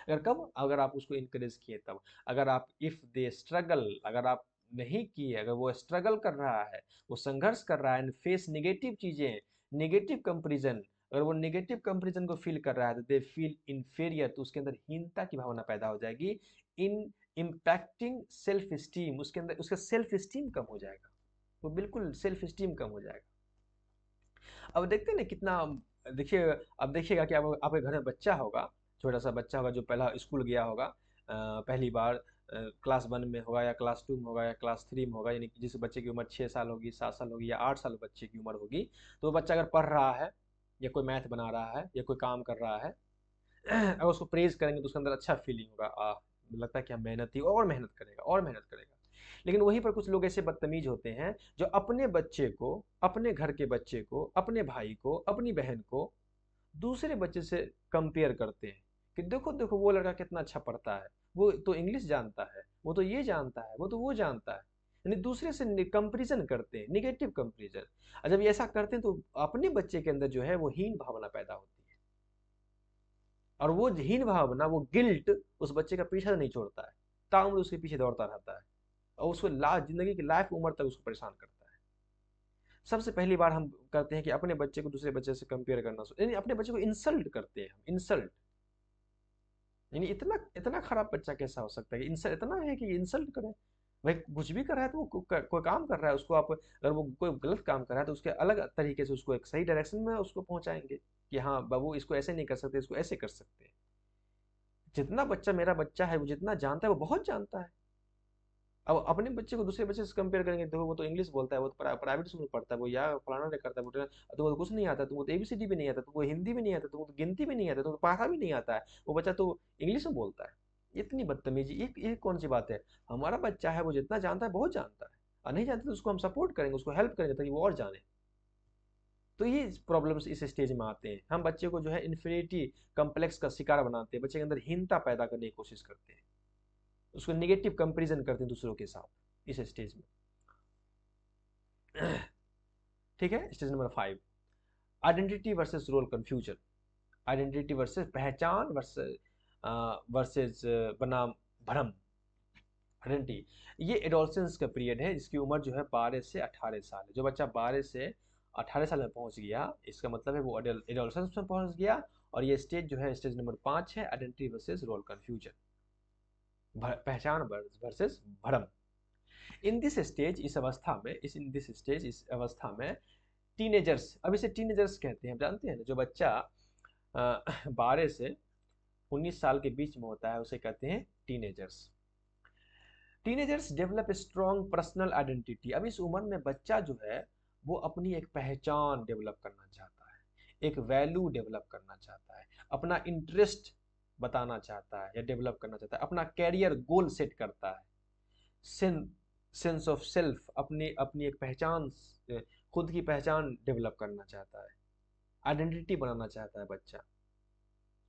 अगर कब, अगर आप उसको इनकरेज किए तब। अगर आप इफ दे स्ट्रगल, अगर आप नहीं किए, अगर वो स्ट्रगल कर रहा है, वो संघर्ष कर रहा है, फेस नेगेटिव चीजें, नेगेटिव कंपैरिजन, अगर वो नेगेटिव कंपैरिजन को फील कर रहा है तो दे फील इन्फीरियर, तो उसके अंदर हीनता की भावना पैदा हो जाएगी। इन इम्पैक्टिंग सेल्फ स्टीम, उसके अंदर उसका सेल्फ स्टीम कम हो जाएगा, वो बिल्कुल सेल्फ स्टीम कम हो जाएगा। अब देखते हैं ना कितना, देखिए, अब देखिएगा कि आपके घर में बच्चा होगा, छोटा सा बच्चा होगा जो पहला स्कूल गया होगा, पहली बार क्लास 1 में होगा या क्लास 2 में होगा या क्लास 3 में होगा, यानी कि जिस बच्चे की उम्र 6 साल होगी, 7 साल होगी या 8 साल बच्चे की उम्र होगी, तो वो बच्चा अगर पढ़ रहा है या कोई मैथ बना रहा है या कोई काम कर रहा है, अगर उसको प्रेज करेंगे तो उसके अंदर अच्छा फीलिंग होगा, लगता है कि हम मेहनती, और मेहनत करेगा और मेहनत करेगा। लेकिन वहीं पर कुछ लोग ऐसे बदतमीज होते हैं जो अपने बच्चे को, अपने घर के बच्चे को, अपने भाई को, अपनी बहन को दूसरे बच्चे से कंपेयर करते हैं कि देखो देखो वो लड़का कितना अच्छा पढ़ता है, वो तो इंग्लिश जानता है, वो तो ये जानता है, वो तो वो जानता है, यानी दूसरे से कंपेरिजन करते हैं, निगेटिव कंपेरिजन। और जब ये ऐसा करते हैं तो अपने बच्चे के अंदर जो है वो हीन भावना पैदा होती है, और वो हीन भावना, वो गिल्ट उस बच्चे का पीछा नहीं छोड़ता है, ताउम्र उसके पीछे दौड़ता रहता है और उसको जिंदगी की लाइफ उम्र तक उसको परेशान करता है। सबसे पहली बार हम करते हैं कि अपने बच्चे को दूसरे बच्चे से कंपेयर करना, यानी अपने बच्चे को इंसल्ट करते हैं हम, इंसल्ट, यानी इतना इतना खराब बच्चा कैसा हो सकता है कि इंसल्ट, इतना है कि इंसल्ट करे। भाई कुछ भी कर रहा है तो वो कोई काम कर रहा है, उसको आप अगर वो कोई गलत काम कर रहा है तो उसके अलग तरीके से उसको एक सही डायरेक्शन में उसको पहुंचाएंगे कि हाँ बाबू इसको ऐसे नहीं कर सकते, इसको ऐसे कर सकते हैं। जितना बच्चा, मेरा बच्चा है, वो जितना जानता है वो बहुत जानता है। अब अपने बच्चे को दूसरे बच्चे से कंपेयर करेंगे, देखो वो तो इंग्लिश बोलता है, वो तो प्राइवेट स्कूल में पढ़ता है, वो या फलाना ने करता है, तुमको तो कुछ नहीं आता, तुमको तो एबीसीडी भी नहीं आता, तुमको हिंदी भी नहीं आता, तुमको तो गिनती भी नहीं आता, तुमको पढ़ा भी नहीं आता है, वो बच्चा तो इंग्लिश में बोलता है। इतनी बदतमीजी, ये कौन सी बात है? हमारा बच्चा है वो जितना जानता है बहुत जानता है, और नहीं जानता तो उसको हम सपोर्ट करेंगे, उसको हेल्प करेंगे ताकि वो और जाने। तो ये प्रॉब्लम्स इस स्टेज में आते हैं। हम बच्चे को जो है इन्फिनिटी कम्प्लेक्स का शिकार बनाते हैं, बच्चे के अंदर हीनता पैदा करने की कोशिश करते हैं, उसको नेगेटिव कंपेरिजन करते हैं दूसरों के साथ इस स्टेज में। ठीक है, stage number 5, identity versus role confusion. Identity versus पहचान वर्सेस बनाम भ्रम। आइडेंटिटी, ये एडोलसेंस का पीरियड है जिसकी उम्र जो है 12 से 18 साल है। जो बच्चा 12 से 18 साल में पहुंच गया, इसका मतलब है वो एडोलसेंस में पहुंच गया। और ये स्टेज जो है स्टेज नंबर 5 है, आइडेंटिटी वर्सेस रोल कंफ्यूजन, पहचान वर्सेस भ्रम। इन दिस स्टेज, इस अवस्था में, इस अवस्था में टीनेजर्स, अब इसे टीनेजर्स कहते हैं, जानते हैं ना, जो बच्चा 12 से 19 साल के बीच में होता है उसे कहते हैं teenagers. Teenagers develop strong personal identity. अब इस उम्र में बच्चा जो है वो अपनी एक पहचान डेवलप करना चाहता है, एक वैल्यू डेवलप करना चाहता है, अपना इंटरेस्ट बताना चाहता है या डेवलप करना चाहता है, अपना कैरियर गोल सेट करता है, सेंस ऑफ सेल्फ, अपनी अपनी एक पहचान, खुद की पहचान डेवलप करना चाहता है, आइडेंटिटी बनाना चाहता है बच्चा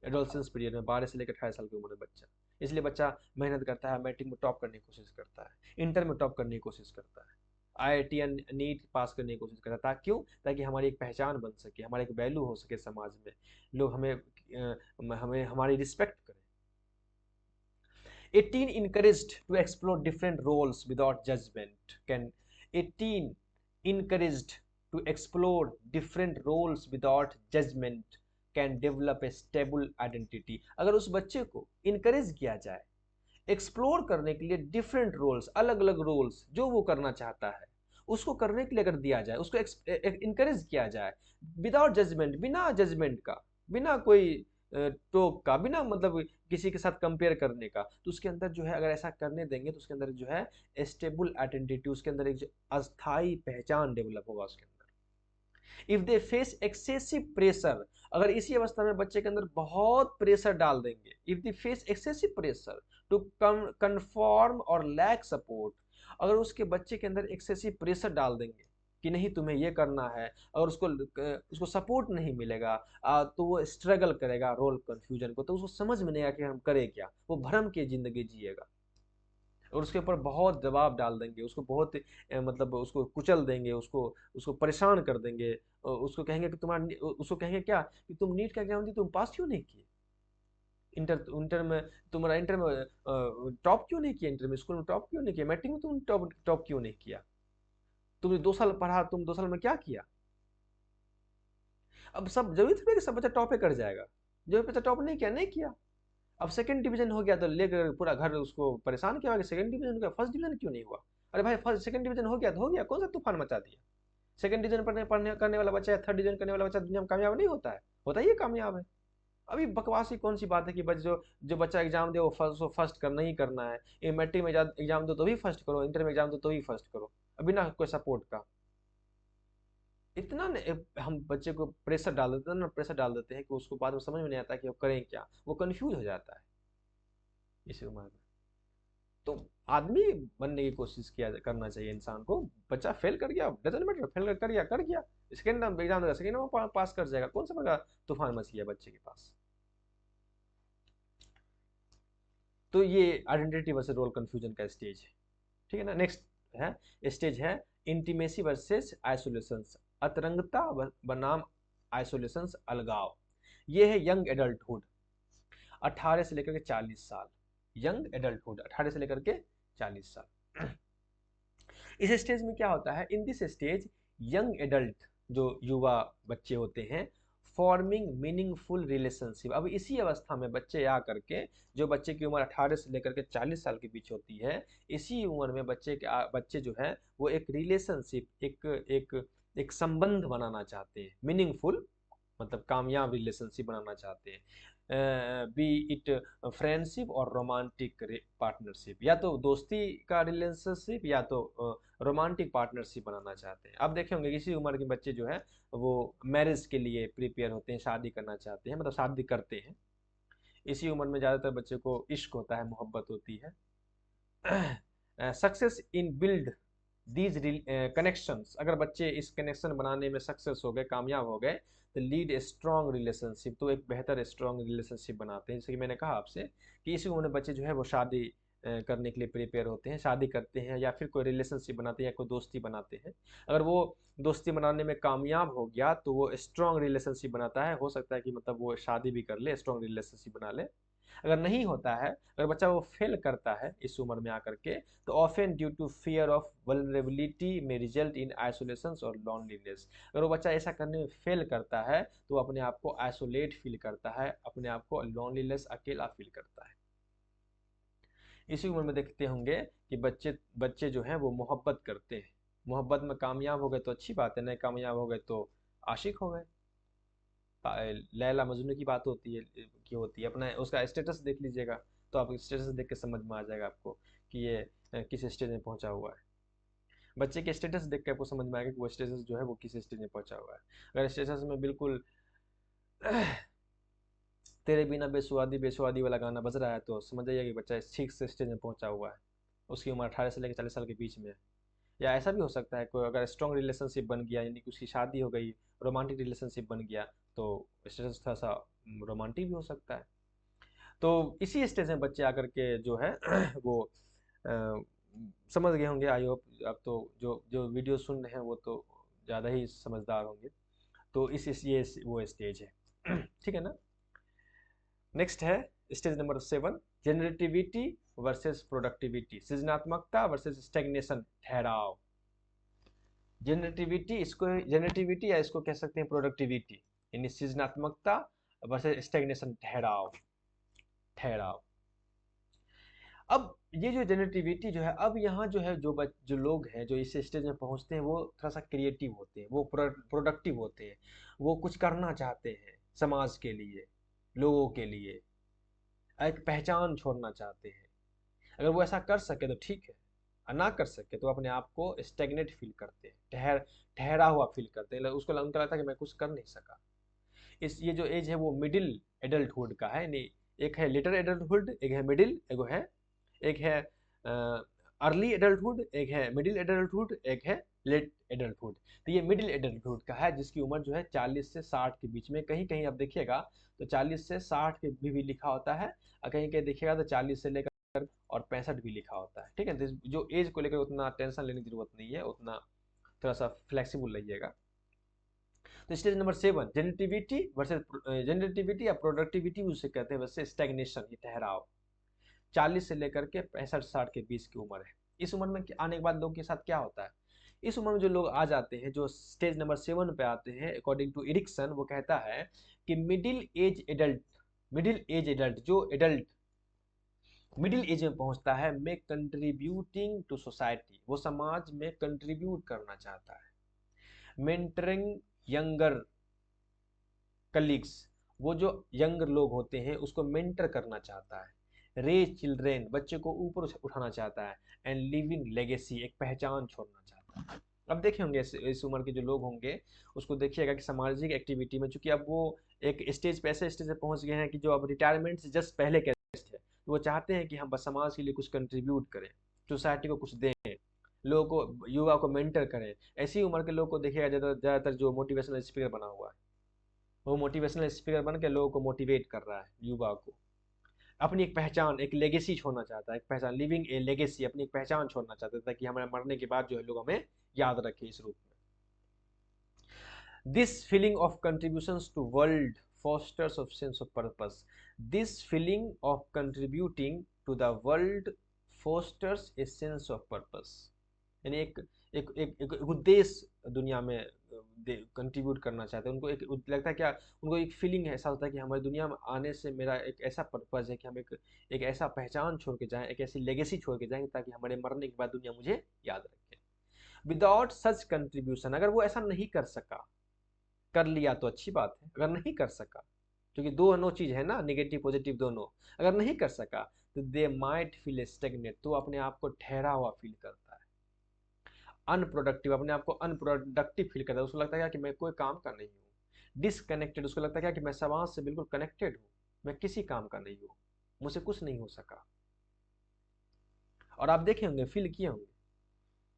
एडोलसेंस पीरियड में, 12 से लेकर 18 साल की उम्र में बच्चा। इसलिए बच्चा मेहनत करता है, मैट्रिक में टॉप करने की कोशिश करता है, इंटर में टॉप करने की कोशिश करता है, IIT या नीट पास करने की कोशिश करता है। क्यों? ताकि हमारी एक पहचान बन सके, हमारा एक वैल्यू हो सके समाज में, लोग हमें हमारी रिस्पेक्ट करें। 18 encouraged to explore different roles without judgment can 18 encouraged to explore different roles without judgment can develop a stable identity। अगर उस बच्चे को इनकरेज किया जाए एक्सप्लोर करने के लिए डिफरेंट रोल्स, अलग अलग रोल्स जो वो करना चाहता है उसको करने के लिए अगर दिया जाए, उसको इनकरेज किया जाए विदाउट जजमेंट, बिना जजमेंट का, बिना कोई टोक का, बिना मतलब किसी के साथ कंपेयर करने का, तो उसके अंदर जो है अगर ऐसा करने देंगे तो उसके अंदर जो है स्टेबल आइडेंटिटी, उसके अंदर एक जो अस्थाई पहचान डेवलप होगा उसके अंदर। If they face excessive pressure, अगर इसी अवस्था में बच्चे के अंदर बहुत प्रेशर डाल देंगे, if they face excessive pressure to conform और लैक सपोर्ट, अगर उसके बच्चे के अंदर एक्सेसिव प्रेशर डाल देंगे कि नहीं तुम्हें ये करना है, और उसको सपोर्ट नहीं मिलेगा, तो वो स्ट्रगल करेगा रोल कंफ्यूजन को, तो उसको समझ में नहीं आया कि हम करें क्या, वो भ्रम की जिंदगी जिएगा। और उसके ऊपर बहुत दबाव डाल देंगे, उसको बहुत मतलब उसको कुचल देंगे, उसको उसको परेशान कर देंगे, उसको कहेंगे कि उसको कहेंगे क्या कि तुम नीट का एग्जाम दी, तुम पास क्यों नहीं किए, इंटर इंटर में तुम्हारा इंटर में टॉप क्यों नहीं किया, इंटर में स्कूल में टॉप क्यों नहीं किया, मैट्रिक में तुम टॉप क्यों नहीं किया, तुमने 2 साल पढ़ा, तुम 2 साल में क्या किया। अब सब जरूरी थोड़ी कि सब बच्चा टॉप कर जाएगा, जो बच्चा टॉप नहीं किया नहीं किया। अब सेकंड डिवीजन हो गया तो लेकर पूरा घर उसको परेशान किया कि सेकंड डिवीजन हो गया, फर्स्ट डिवीजन क्यों नहीं हुआ। अरे भाई फर्स्ट सेकंड डिवीजन हो गया तो हो गया, कौन सा तूफान मचा दिया। सेकंड डिवीजन पढ़ने करने वाला बच्चा या थर्ड डिवीजन करने वाला बच्चा दुनिया में कामयाब नहीं होता है, होता ही कामयाब है। अभी बकवास ही कौन सी बात है कि जो जो बच्चा एग्जाम दे वो फर्स्ट करना ही करना है, ये मैट्रिक में एग्जाम दो तो भी फर्स्ट करो, इंटर में एग्जाम दो तो भी फर्स्ट करो, अभी ना कोई सपोर्ट का। इतना हम बच्चे को प्रेशर डाल देते हैं ना, प्रेशर डाल देते हैं कि उसको बाद में समझ में नहीं आता कि वो करें क्या, वो कंफ्यूज हो जाता है इसी उम्र में। तो आदमी बनने की कोशिश किया करना चाहिए इंसान को। बच्चा फेल कर गया, डजंट मैटर, फेल कर गया, सेकेंड एग्जाम देगा, सेकेंड में पास कर जाएगा, कौन सा बड़ा तूफान मच गया बच्चे के पास। तो ये आइडेंटिटी वर्सेस रोल कंफ्यूजन का स्टेज है, ठीक है ना। नेक्स्ट है स्टेज है इंटीमेसी वर्सेस आइसोलेशन, अतरंगता बनाम आइसोलेशन, अलगाव। ये है यंग एडल्टहुड, 18 से लेकर के 40 साल, यंग एडल्टहुड 18 से लेकर के 40 साल। इस स्टेज में क्या होता है, इन दिस स्टेज यंग एडल्ट, जो युवा बच्चे होते हैं, फॉर्मिंग मीनिंगफुल रिलेशनशिप। अब इसी अवस्था में बच्चे आ करके, जो बच्चे की उम्र 18 से लेकर के 40 साल के बीच होती है, इसी उम्र में बच्चे जो है वो एक रिलेशनशिप, एक संबंध बनाना चाहते हैं, मीनिंगफुल मतलब कामयाब रिलेशनशिप बनाना चाहते हैं, बी इट फ्रेंडशिप और रोमांटिक पार्टनरशिप, या तो दोस्ती का रिलेशनशिप या तो रोमांटिक पार्टनरशिप बनाना चाहते हैं। अब देखे होंगे इसी उम्र के बच्चे जो है वो मैरिज के लिए प्रिपेयर होते हैं, शादी करना चाहते हैं, मतलब शादी करते हैं। इसी उम्र में ज़्यादातर बच्चे को इश्क होता है, मोहब्बत होती है। Success in build these connections, अगर बच्चे इस कनेक्शन बनाने में सक्सेस हो गए, कामयाब हो गए, तो लीड ए स्ट्रॉन्ग रिलेशनशिप, तो एक बेहतर स्ट्रॉन्ग रिलेशनशिप बनाते हैं। जैसे कि मैंने कहा आपसे कि इसी उम्र में बच्चे जो है वो शादी करने के लिए प्रिपेयर होते हैं, शादी करते हैं या फिर कोई रिलेशनशिप बनाते हैं या कोई दोस्ती बनाते हैं। अगर वो दोस्ती बनाने में कामयाब हो गया तो वो स्ट्रॉन्ग रिलेशनशिप बनाता है, हो सकता है कि मतलब वो शादी भी कर ले, स्ट्रॉन्ग रिलेशनशिप बना ले। अगर नहीं होता है, अगर बच्चा वो फेल करता है इस उम्र में आकर के, तो often due to fear of vulnerability में रिजल्ट इन आइसोलेशन और लॉनलीनेस। अगर वो बच्चा ऐसा करने में फेल करता है तो वो अपने आप को आइसोलेट फील करता है, अपने आप को लॉनलीनेस, अकेला फील करता है। इसी उम्र में देखते होंगे कि बच्चे बच्चे जो हैं वो मोहब्बत करते हैं। मोहब्बत में कामयाब हो गए तो अच्छी बात है, नहीं कामयाब हो गए तो आशिक हो गए। लैला मजनू की बात होती है, की होती है। अपना उसका स्टेटस देख लीजिएगा, तो आप स्टेटस देख के समझ में आ जाएगा आपको कि ये किस स्टेज में पहुंचा हुआ है। बच्चे के स्टेटस देख के आपको समझ में आएगा कि वो स्टेटस जो है वो किस स्टेज में पहुंचा हुआ है। अगर स्टेटस में बिल्कुल तेरे बिना बेसुआदी बेसुआदी वाला गाना बज रहा है तो समझ जाइए कि बच्चा इस ठीक से स्टेज में पहुंचा हुआ है, उसकी उम्र 18 से लेकर 40 साल के बीच में है। या ऐसा भी हो सकता है कोई अगर स्ट्रॉन्ग रिलेशनशिप बन गया, यानी कि उसकी शादी हो गई, रोमांटिक रिलेशनशिप बन गया, तो स्टेटस थोड़ा सा रोमांटिक भी हो सकता है। तो इसी स्टेज में बच्चे आकर के जो है वो अ, समझ गए होंगे, आई होप। अब तो जो जो वीडियो सुन रहे हैं वो तो ज़्यादा ही समझदार होंगे। तो ये वो स्टेज है ठीक है ना। नेक्स्ट है स्टेज नंबर 7, जेनरेटिविटी वर्सेस प्रोडक्टिविटी, सृजनात्मकता वर्सेस स्टेग्नेशन, ठहराव। जेनरेटिविटी, इसको जेनरेटिविटी या इसको कह सकते हैं प्रोडक्टिविटी, यानी सृजनात्मकता वर्सेस स्टेग्नेशन, ठहराव। ठहराव। अब ये जो जेनरेटिविटी जो है, अब यहाँ जो है जो लोग हैं जो इस स्टेज में पहुंचते हैं वो थोड़ा सा क्रिएटिव होते हैं, वो प्रोडक्टिव होते हैं, वो कुछ करना चाहते हैं समाज के लिए, लोगों के लिए, एक पहचान छोड़ना चाहते हैं। अगर वो ऐसा कर सके तो ठीक है, और ना कर सके तो अपने आप को स्टेगनेट फील करते हैं, ठहरा हुआ फील करते हैं, उसको उनका लगता है कि मैं कुछ कर नहीं सका। इस ये जो एज है वो मिडिल एडल्टहुड का है, नहीं, एक है लिटिल एडल्टहुड, एक है मिडिल, एक है अर्ली एडल्टहुड, एक है मिडिल एडल्टहुड, एक है लेट एडल्टहुड। तो ये मिडिल एडल्टहुड का है जिसकी उम्र जो है 40 से 60 के बीच में, कहीं कहीं आप देखिएगा तो 40 से 60 के भी लिखा होता है, और कहीं कहीं देखिएगा तो 40 से लेकर और 65 भी लिखा होता है। ठीक है, तो जो एज को लेकर उतना टेंशन लेने की जरूरत नहीं है, उतना थोड़ा सा फ्लेक्सिबल रहिएगा। तो स्टेज नंबर 7, जेनरेटिविटी वर्सेस जेनरेटिविटी या प्रोडक्टिविटी उसे कहते हैं, वैसे स्टैग्नेशन, ये ठहराव। 40 से लेकर के 65-60 के बीच की उम्र है। इस उम्र में आने के बाद लोगों के साथ क्या होता है, इस उम्र में जो लोग आ जाते हैं, जो स्टेज नंबर 7 पे आते हैं, अकॉर्डिंग टू इरिक्सन, वो कहता है कि मिडिल एज एडल्ट, जो एडल्ट मिडिल एज में पहुंचता है, में कंट्रीब्यूटिंग टू सोसाइटी, वो समाज में कंट्रीब्यूट करना चाहता है। मेंटरिंग यंगर कलीग्स, वो जो यंग लोग होते हैं उसको मेंटर करना चाहता है। रेज चिल्ड्रेन, बच्चे को ऊपर उठाना चाहता है। एंड लिविंग लेगेसी, एक पहचान छोड़ना चाहता है। अब देखे होंगे इस उम्र के जो लोग होंगे, उसको देखिएगा कि सामाजिक एक्टिविटी में, चूंकि अब वो एक स्टेज पे, ऐसे स्टेज पे पहुंच गए हैं कि जो अब रिटायरमेंट से जस्ट पहले के स्टेज है, तो वो चाहते हैं कि हम बस समाज के लिए कुछ कंट्रीब्यूट करें, सोसाइटी को कुछ दें, लोगों को, युवा को मेंटर करें। ऐसी उम्र के लोग को देखिएगा ज़्यादातर जो मोटिवेशनल स्पीकर बना हुआ है, वो मोटिवेशनल स्पीकर बन के लोगों को मोटिवेट कर रहा है, युवा को अपनी एक पहचान, एक लेगेसी छोड़ना चाहता है, एक पहचान, लिविंग ए लेगेसी, अपनी एक पहचान छोड़ना चाहता है ताकि हमारे मरने के बाद जो है लोग हमें याद रखें इस रूप में। This feeling of contributions to world fosters of sense of purpose. This feeling of contributing to the world fosters a sense of purpose. यानी एक उद्देश्य दुनिया में कंट्रीब्यूट करना चाहते हैं, उनको एक लगता है क्या, उनको एक फीलिंग ऐसा होता है कि हमारी दुनिया में आने से मेरा एक ऐसा पर्पज है कि हम एक ऐसा पहचान छोड़ के जाएं, एक ऐसी लेगेसी छोड़ के जाएंगे ताकि हमारे मरने के बाद दुनिया मुझे याद रखे। विदाउट सच कंट्रीब्यूशन, अगर वो ऐसा नहीं कर सका, कर लिया तो अच्छी बात है, अगर नहीं कर सका, क्योंकि दोनों चीज है ना, नेगेटिव पॉजिटिव दोनों, अगर नहीं कर सका तो दे माइट फील स्टेगनेट, तो अपने आप को ठहरा हुआ फील करता है। अनप्रोडक्टिव, अपने आप को अनप्रोडक्टिव फील करता है, उसको लगता है कि मैं कोई काम का नहीं हूँ। डिसकनेक्टेड, उसको लगता है कि मैं समाज से बिल्कुल कनेक्टेड हूँ, मैं किसी काम का नहीं हूँ, मुझसे कुछ नहीं हो सका। और आप देखे होंगे, फील किए होंगे,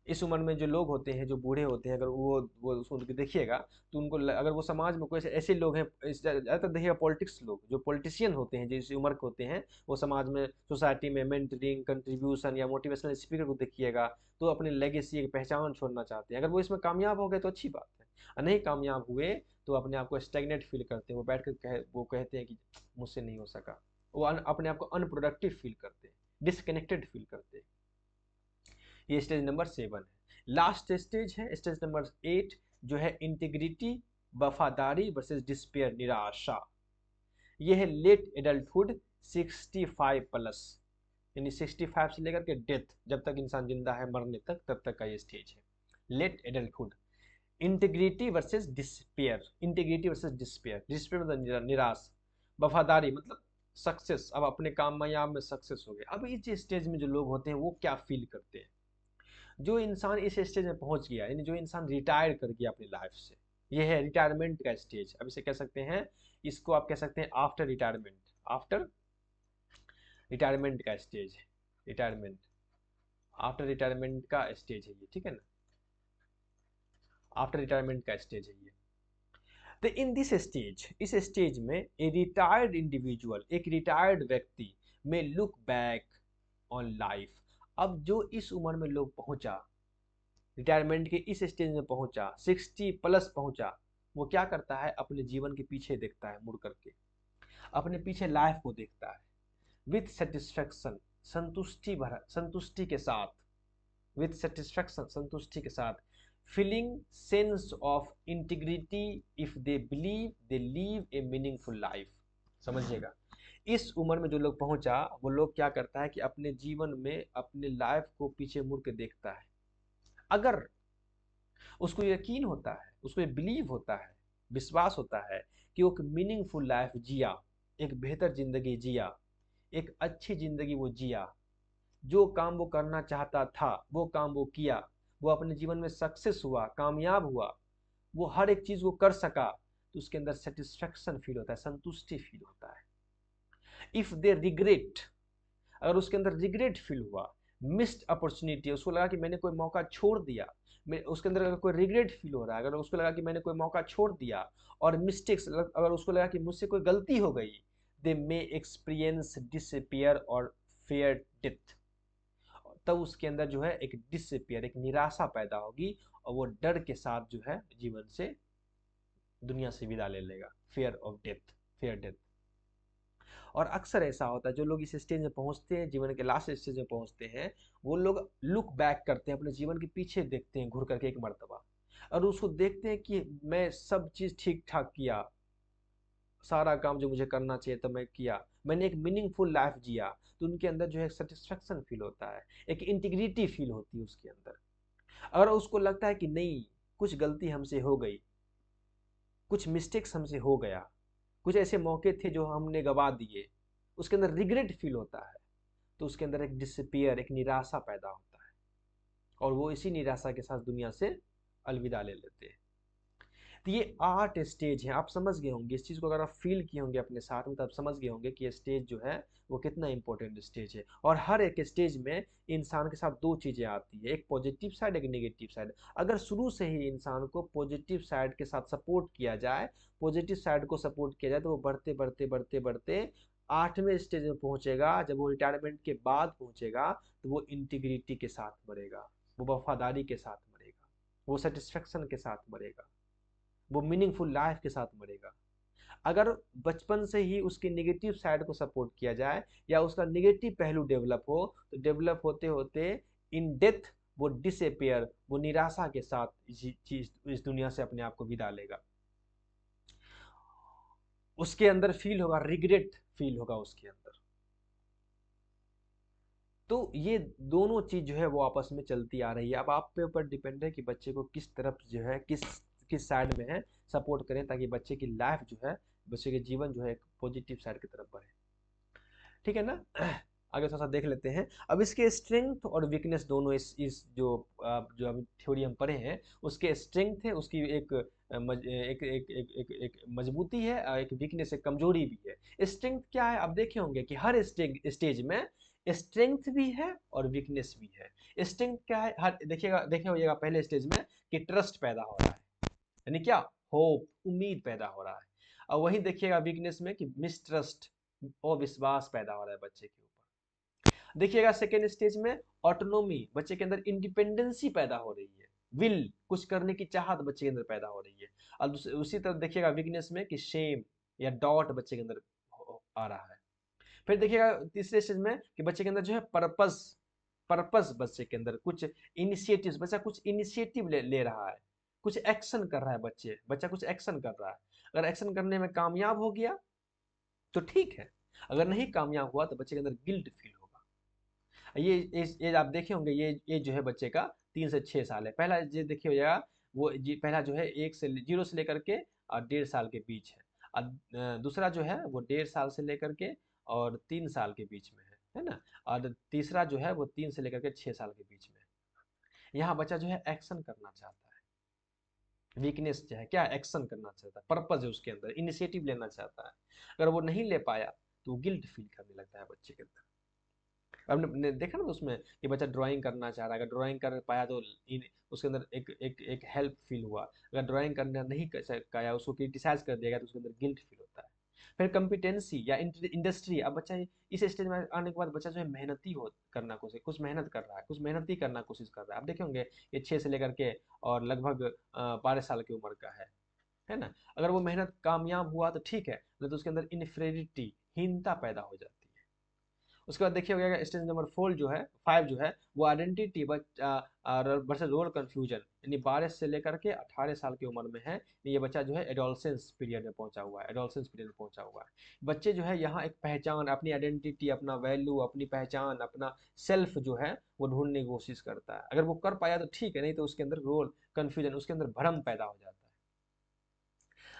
इस उम्र में जो लोग होते हैं, जो बूढ़े होते हैं, अगर वो उसको देखिएगा, तो उनको अगर वो समाज में कोई ऐसे लोग हैं, ज़्यादातर देखिएगा पॉलिटिक्स लोग, जो पॉलिटिशियन होते हैं, जो इस उम्र के होते हैं, वो समाज में, सोसाइटी में मेंटरिंग, कंट्रीब्यूशन या मोटिवेशनल स्पीकर को देखिएगा, तो अपने लेगेसी, एक पहचान छोड़ना चाहते हैं। अगर वो इसमें कामयाब हो गए तो अच्छी बात है, और नहीं कामयाब हुए तो अपने आप को स्टेगनेट फील करते हैं, वो बैठ कर वो कहते हैं कि मुझसे नहीं हो सका, वो अपने आप को अनप्रोडक्टिव फील करते हैं, डिसकनेक्टेड फील करते हैं। ये स्टेज नंबर 7 है। लास्ट स्टेज है स्टेज नंबर 8, जो है इंटीग्रिटी, वफादारी वर्सेस डिस्पेयर, निराशा। ये है लेट एडल्टहुड, 65 प्लस, यानी 65 से लेकर के डेथ, जब तक इंसान जिंदा है मरने तक, तब तक का ये स्टेज है late adulthood. Integrity versus despair, integrity versus despair, despair मतलब निराश, वफादारी मतलब सक्सेस, अब अपने कामयाब में सक्सेस हो गए। अब इस स्टेज में जो लोग होते हैं वो क्या फील करते हैं? जो इंसान इस स्टेज में पहुंच गया, यानी जो इंसान रिटायर कर गया अपनी लाइफ से, ये है रिटायरमेंट का स्टेज। अब इसे कह सकते हैं, इसको आप कह सकते हैं आफ्टर रिटायरमेंट, आफ्टर रिटायरमेंट का स्टेज है, रिटायरमेंट, आफ्टर रिटायरमेंट का स्टेज है ये, ठीक है ना, आफ्टर रिटायरमेंट का स्टेज है ये। तो इन दिस स्टेज, इस स्टेज में ए रिटायर्ड इंडिविजुअल, एक रिटायर्ड व्यक्ति में लुक बैक ऑन लाइफ। अब जो इस उम्र में लोग पहुंचा, रिटायरमेंट के इस स्टेज में पहुंचा, 60 प्लस पहुंचा, वो क्या करता है? अपने जीवन के पीछे देखता है, मुड़ करके अपने पीछे लाइफ को देखता है विथ सेटिस्फेक्शन, संतुष्टि भरा, संतुष्टि के साथ, विथ सेटिस्फेक्शन, संतुष्टि के साथ, feeling sense of integrity if they believe they leave A meaningful life. समझिएगा, इस उम्र में जो लोग पहुंचा, वो लोग क्या करता है कि अपने जीवन में अपने लाइफ को पीछे मुड़ के देखता है। अगर उसको यकीन होता है, उसको बिलीव होता है, विश्वास होता है कि वो एक मीनिंगफुल लाइफ जिया, एक बेहतर जिंदगी जिया, एक अच्छी जिंदगी वो जिया, जो काम वो करना चाहता था वो काम वो किया, वो अपने जीवन में सक्सेस हुआ, कामयाब हुआ, वो हर एक चीज वो कर सका, तो उसके अंदर सेटिस्फेक्शन फील होता है, संतुष्टि फील होता है। इफ दे रिग्रेट, अगर उसके अंदर रिग्रेट फील हुआ, मिस्ड अपॉर्चुनिटी, उसको लगा कि मैंने कोई मौका छोड़ दिया, उसके अंदर अगर कोई रिग्रेट फील हो रहा है, अगर उसको लगा कि मैंने कोई मौका छोड़ दिया, और मिस्टेक्स, अगर उसको लगा कि मुझसे कोई गलती हो गई, दे मे एक्सपीरियंस डिसअपियर और फेयर डेथ। तब उसके अंदर जो है एक डिसअपियर, एक निराशा पैदा होगी, और वो डर के साथ जो है जीवन से, दुनिया से विदा ले लेगा, fair of death, fair death. और अक्सर ऐसा होता है, जो लोग इस स्टेज में पहुंचते हैं, जीवन के लास्ट स्टेज में पहुंचते हैं, वो लोग लुक बैक करते हैं, अपने जीवन के पीछे देखते हैं घूर करके एक मर्तबा, और उसको देखते हैं कि मैं सब चीज़ ठीक ठाक किया, सारा काम जो मुझे करना चाहिए था मैं किया, मैंने एक मीनिंगफुल लाइफ जिया, तो उनके अंदर जो है सेटिस्फेक्शन फील होता है, एक इंटीग्रिटी फील होती है उसके अंदर। अगर उसको लगता है कि नहीं, कुछ गलती हमसे हो गई, कुछ मिस्टेक्स हमसे हो गया, कुछ ऐसे मौके थे जो हमने गवा दिए, उसके अंदर रिग्रेट फील होता है, तो उसके अंदर एक डिसअपियर, एक निराशा पैदा होता है, और वो इसी निराशा के साथ दुनिया से अलविदा ले लेते हैं। तो ये 8 स्टेज हैं, आप समझ गए होंगे इस चीज़ को, अगर आप फील किए होंगे अपने साथ में, तब समझ गए होंगे कि ये स्टेज जो है वो कितना इंपॉर्टेंट स्टेज है। और हर एक स्टेज में इंसान के साथ दो चीज़ें आती है, एक पॉजिटिव साइड, एक नेगेटिव साइड। अगर शुरू से ही इंसान को पॉजिटिव साइड के साथ सपोर्ट किया जाए, पॉजिटिव साइड को सपोर्ट किया जाए, तो वो बढ़ते बढ़ते बढ़ते बढ़ते 8वें स्टेज में पहुंचेगा। जब वो रिटायरमेंट के बाद पहुंचेगा, तो वो इंटीग्रिटी के साथ मरेगा, वो वफादारी के साथ मरेगा, वो सेटिस्फेक्शन के साथ मरेगा, वो मीनिंगफुल लाइफ के साथ मरेगा। अगर बचपन से ही उसकी नेगेटिव साइड को सपोर्ट किया जाए, या उसका नेगेटिव पहलू डेवलप हो, तो डेवलप होते होते इन डेथ वो डिसअपियर, वो निराशा के साथ इस दुनिया से अपने आप को विदा लेगा। उसके अंदर फील होगा, रिग्रेट फील होगा उसके अंदर। तो ये दोनों चीज जो है वो आपस में चलती आ रही है। अब आप पे ऊपर डिपेंड है कि बच्चे को किस तरफ जो है, किस किस साइड में है सपोर्ट करें, ताकि बच्चे की लाइफ जो है, बच्चे के जीवन जो है एक पॉजिटिव साइड की तरफ बढ़े। ठीक है ना? आगे थोड़ा सा देख लेते हैं। अब इसके स्ट्रेंथ और वीकनेस दोनों, इस जो अभी थ्योरी हम पढ़े हैं, उसके स्ट्रेंथ है, उसकी एक मजबूती है, और एक वीकनेस, एक कमजोरी भी है। स्ट्रेंथ क्या है? आप देखे होंगे कि हर स्टेज में स्ट्रेंथ भी है और वीकनेस भी है। स्ट्रेंथ क्या है, हर देखिएगा देखिए होइएगा पहले स्टेज में कि ट्रस्ट पैदा हो रहा है, यानी क्या, होप, उम्मीद पैदा हो रहा है। और वही देखिएगा वीकनेस में कि मिसट्रस्ट, अविश्वास पैदा हो रहा है बच्चे के ऊपर। देखिएगा सेकेंड स्टेज में ऑटोनोमी, बच्चे के अंदर इंडिपेंडेंसी पैदा हो रही है, विल, कुछ करने की चाहत बच्चे के अंदर पैदा हो रही है। और उसी तरह देखिएगा वीकनेस में कि शेम या डॉट बच्चे के अंदर आ रहा है। फिर देखिएगा तीसरे स्टेज में कि बच्चे के अंदर जो है पर्पस, पर्पस बच्चे के अंदर कुछ इनिशिएटिव, बच्चा कुछ इनिशिएटिव ले रहा है, कुछ एक्शन कर रहा है, बच्चा कुछ एक्शन कर रहा है। अगर एक्शन करने में कामयाब हो गया तो ठीक है, अगर नहीं कामयाब हुआ तो बच्चे के अंदर गिल्ट फील होगा। ये आप देखे होंगे, ये जो है बच्चे का 3 से 6 साल है। पहला ये देखिए हो जाएगा, वो पहला जो है 0 से लेकर के और 1.5 साल के बीच है। और दूसरा जो है वो 1.5 साल से लेकर के और 3 साल के बीच में है ना। और तीसरा जो है वो 3 से लेकर के 6 साल के बीच में है। यहाँ बच्चा जो है एक्शन करना चाहता है, वीकनेस जो है क्या, एक्शन करना चाहता है, पर्पज है उसके अंदर, इनिशिएटिव लेना चाहता है। अगर वो नहीं ले पाया तो गिल्ट फील करने लगता है बच्चे के अंदर। आपने देखा ना उसमें कि बच्चा ड्राइंग करना चाह रहा है, अगर ड्राइंग कर पाया तो उसके अंदर एक हेल्प फील हुआ। अगर ड्राइंग करना नहीं पाया, उसको क्रिटिसाइज कर दिया गया तो उसके अंदर गिल्ट फील होता है। फिर कॉम्पिटेंसी या इंडस्ट्री, अब बच्चा इस स्टेज में आने के बाद बच्चा जो है मेहनती हो करना, कुछ मेहनत कर रहा है, कुछ मेहनती करना कोशिश कर रहा है। आप देखे होंगे ये 6 से लेकर के और लगभग 12 साल की उम्र का है ना। अगर वो मेहनत कामयाब हुआ तो ठीक है, नहीं तो उसके अंदर इनफेरिटी, हीनता पैदा हो जाती है। उसके बाद देखिए हो गया स्टेज नंबर 5 जो है वो आइडेंटिटी वर्सेस रोल कंफ्यूजन, यानी 12 से लेकर के 18 साल की उम्र में है। ये बच्चा जो है एडोलसेंस पीरियड में पहुंचा हुआ है, एडोलसेंस पीरियड में पहुंचा हुआ है। बच्चे जो है यहाँ एक पहचान, अपनी आइडेंटिटी, अपना वैल्यू, अपनी पहचान, अपना सेल्फ जो है वो ढूंढने की कोशिश करता है। अगर वो कर पाया तो ठीक है, नहीं तो उसके अंदर रोल कंफ्यूजन, उसके अंदर भ्रम पैदा हो जाता है।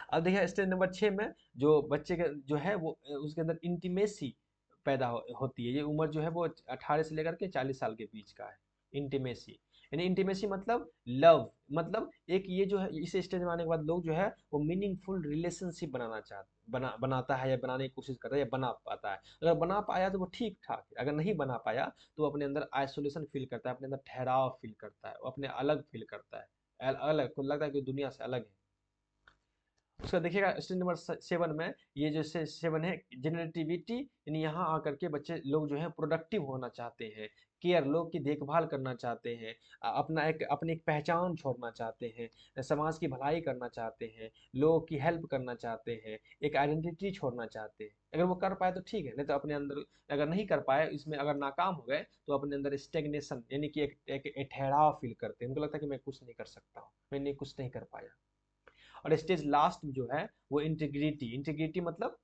अब देखिए स्टेज नंबर 6 में जो बच्चे के जो है वो उसके अंदर इंटीमेसी पैदा होती है। ये उम्र जो है वो 18 से लेकर के 40 साल के बीच का है। इंटीमेसी, यानी इंटीमेसी मतलब लव, मतलब एक ये जो है इस स्टेज में आने के बाद लोग जो है वो मीनिंगफुल रिलेशनशिप बनाता है या बनाने की कोशिश करता है या बना पाता है। अगर बना पाया तो वो ठीक ठाक है, अगर नहीं बना पाया तो वो अपने अंदर आइसोलेशन फील करता है, अपने अंदर ठहराव फील करता है, वो अपने अलग फील करता है, अलग को लगता है कि दुनिया से अलग है। उसका देखिएगा स्टेज नंबर 7 में, ये जो 7 है जनरेटिविटी, यानी यहाँ आकर के बच्चे लोग जो है प्रोडक्टिव होना चाहते हैं, केयर, लोग की देखभाल करना चाहते हैं, अपनी एक पहचान छोड़ना चाहते हैं, समाज की भलाई करना चाहते हैं, लोगों की हेल्प करना चाहते हैं, एक आइडेंटिटी छोड़ना चाहते हैं। अगर वो कर पाए तो ठीक है, नहीं तो अपने अंदर, अगर नहीं कर पाए, इसमें अगर नाकाम हो गए तो अपने अंदर स्टेग्नेशन, यानी कि एक ठहराव फील करते हैं। उनको लगता है कि मैं कुछ नहीं कर सकता हूँ, मैंने कुछ नहीं कर पाया। और स्टेज लास्ट जो है वो इंटीग्रिटी, इंटीग्रिटी मतलब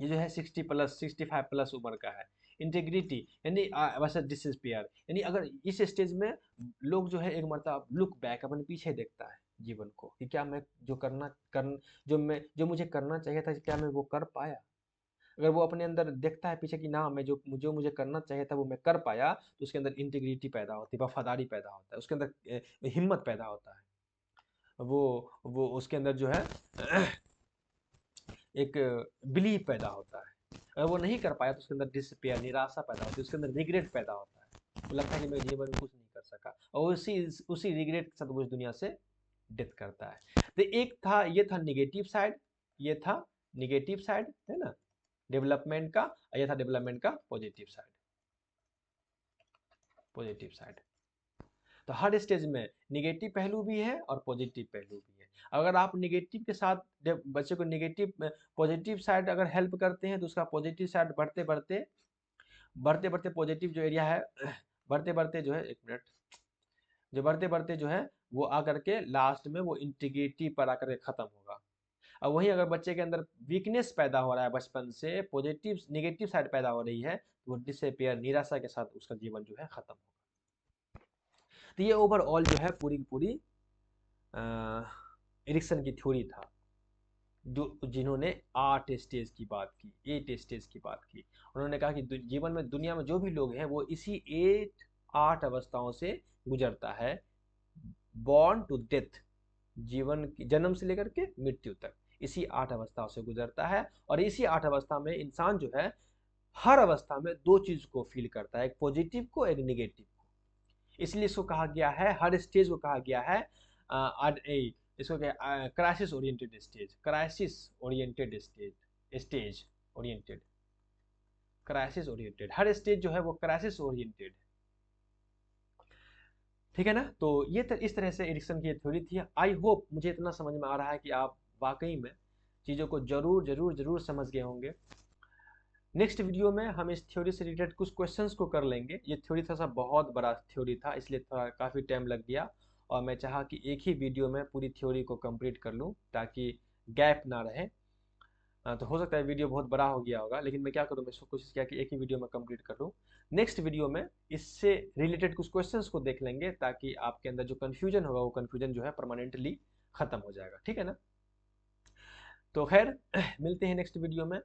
ये जो है 60+, 65+ उम्र का है। इंटीग्रिटी यानी वैसे डिसस्पेयर, यानी अगर इस स्टेज में लोग जो है एक मरतबा लुक बैक, अपने पीछे देखता है जीवन को कि क्या मैं जो करना कर जो मुझे करना चाहिए था, क्या मैं वो कर पाया। अगर वो अपने अंदर देखता है पीछे कि ना मैं जो मुझे करना चाहिए था वो मैं कर पाया, तो उसके अंदर इंटीग्रिटी पैदा होती है, वफादारी पैदा होता है, उसके अंदर हिम्मत पैदा होता है। वो उसके अंदर जो है एक बिलीव पैदा होता है। अगर वो नहीं कर पाया तो उसके अंदर डिसपेयर, निराशा पैदा होती है, उसके अंदर रिग्रेट पैदा होता है। तो लगता है कि मैं जीवन में कुछ नहीं कर सका, और उसी रिग्रेट के साथ वो इस दुनिया से डेथ करता है। तो एक था, ये था निगेटिव साइड, ये था निगेटिव साइड है ना डेवलपमेंट का, और ये था डेवलपमेंट का पॉजिटिव साइड, पॉजिटिव साइड। तो हर स्टेज में निगेटिव पहलू भी है और पॉजिटिव पहलू भी है। अगर आप निगेटिव के साथ बच्चे को निगेटिव पॉजिटिव साइड अगर हेल्प करते हैं तो उसका पॉजिटिव साइड बढ़ते बढ़ते पॉजिटिव जो एरिया है बढ़ते बढ़ते जो है, एक मिनट, जो बढ़ते बढ़ते जो है वो आकर के लास्ट में वो इंटीग्रिटी पर आकर के खत्म होगा। और वहीं अगर बच्चे के अंदर वीकनेस पैदा हो रहा है, बचपन से पॉजिटिव निगेटिव साइड पैदा हो रही है, तो वो डिसअपियर, निराशा के साथ उसका जीवन जो है खत्म होगा। तो ये ओवरऑल जो है पूरी की पूरी एरिक्सन की थ्योरी था, जो जिन्होंने 8 स्टेज की बात की, 8 स्टेज की बात की। उन्होंने कहा कि जीवन में, दुनिया में जो भी लोग हैं वो इसी 8 अवस्थाओं से गुजरता है, बॉर्न टू डेथ, जीवन की जन्म से लेकर के मृत्यु तक इसी 8 अवस्थाओं से गुजरता है। और इसी 8 अवस्था में इंसान जो है हर अवस्था में दो चीज को फील करता है, एक पॉजिटिव को, एक निगेटिव को। इसलिए इसको कहा गया है, हर स्टेज को कहा गया है इसको क्या, crisis oriented stage, crisis oriented stage, stage oriented, crisis oriented, हर स्टेज जो है वो क्राइसिस ओरिएंटेड। ठीक है ना। तो ये इस तरह से एरिक्सन की ये थ्योरी थी। आई होप मुझे इतना समझ में आ रहा है कि आप वाकई में चीज़ों को जरूर जरूर जरूर समझ गए होंगे। नेक्स्ट वीडियो में हम इस थ्योरी से रिलेटेड कुछ क्वेश्चंस को कर लेंगे। ये थ्योरी थोड़ा सा बहुत बड़ा थ्योरी था, इसलिए थोड़ा काफ़ी टाइम लग गया, और मैं चाहा कि एक ही वीडियो में पूरी थ्योरी को कंप्लीट कर लूँ ताकि गैप ना रहे। तो हो सकता है वीडियो बहुत बड़ा हो गया होगा, लेकिन मैं क्या करूँ, मैं कोशिश किया कि एक ही वीडियो में कंप्लीट कर लूँ। नेक्स्ट वीडियो में इससे रिलेटेड कुछ क्वेश्चंस को देख लेंगे ताकि आपके अंदर जो कन्फ्यूजन होगा वो कन्फ्यूजन जो है परमानेंटली खत्म हो जाएगा। ठीक है ना। तो खैर मिलते हैं नेक्स्ट वीडियो में,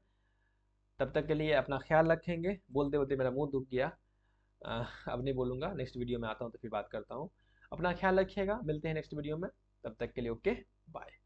तब तक के लिए अपना ख्याल रखेंगे। बोलते बोलते मेरा मुंह दुख गया, अब नहीं बोलूँगा, नेक्स्ट वीडियो में आता हूँ तो फिर बात करता हूँ। अपना ख्याल रखिएगा, मिलते हैं नेक्स्ट वीडियो में, तब तक के लिए ओके बाय।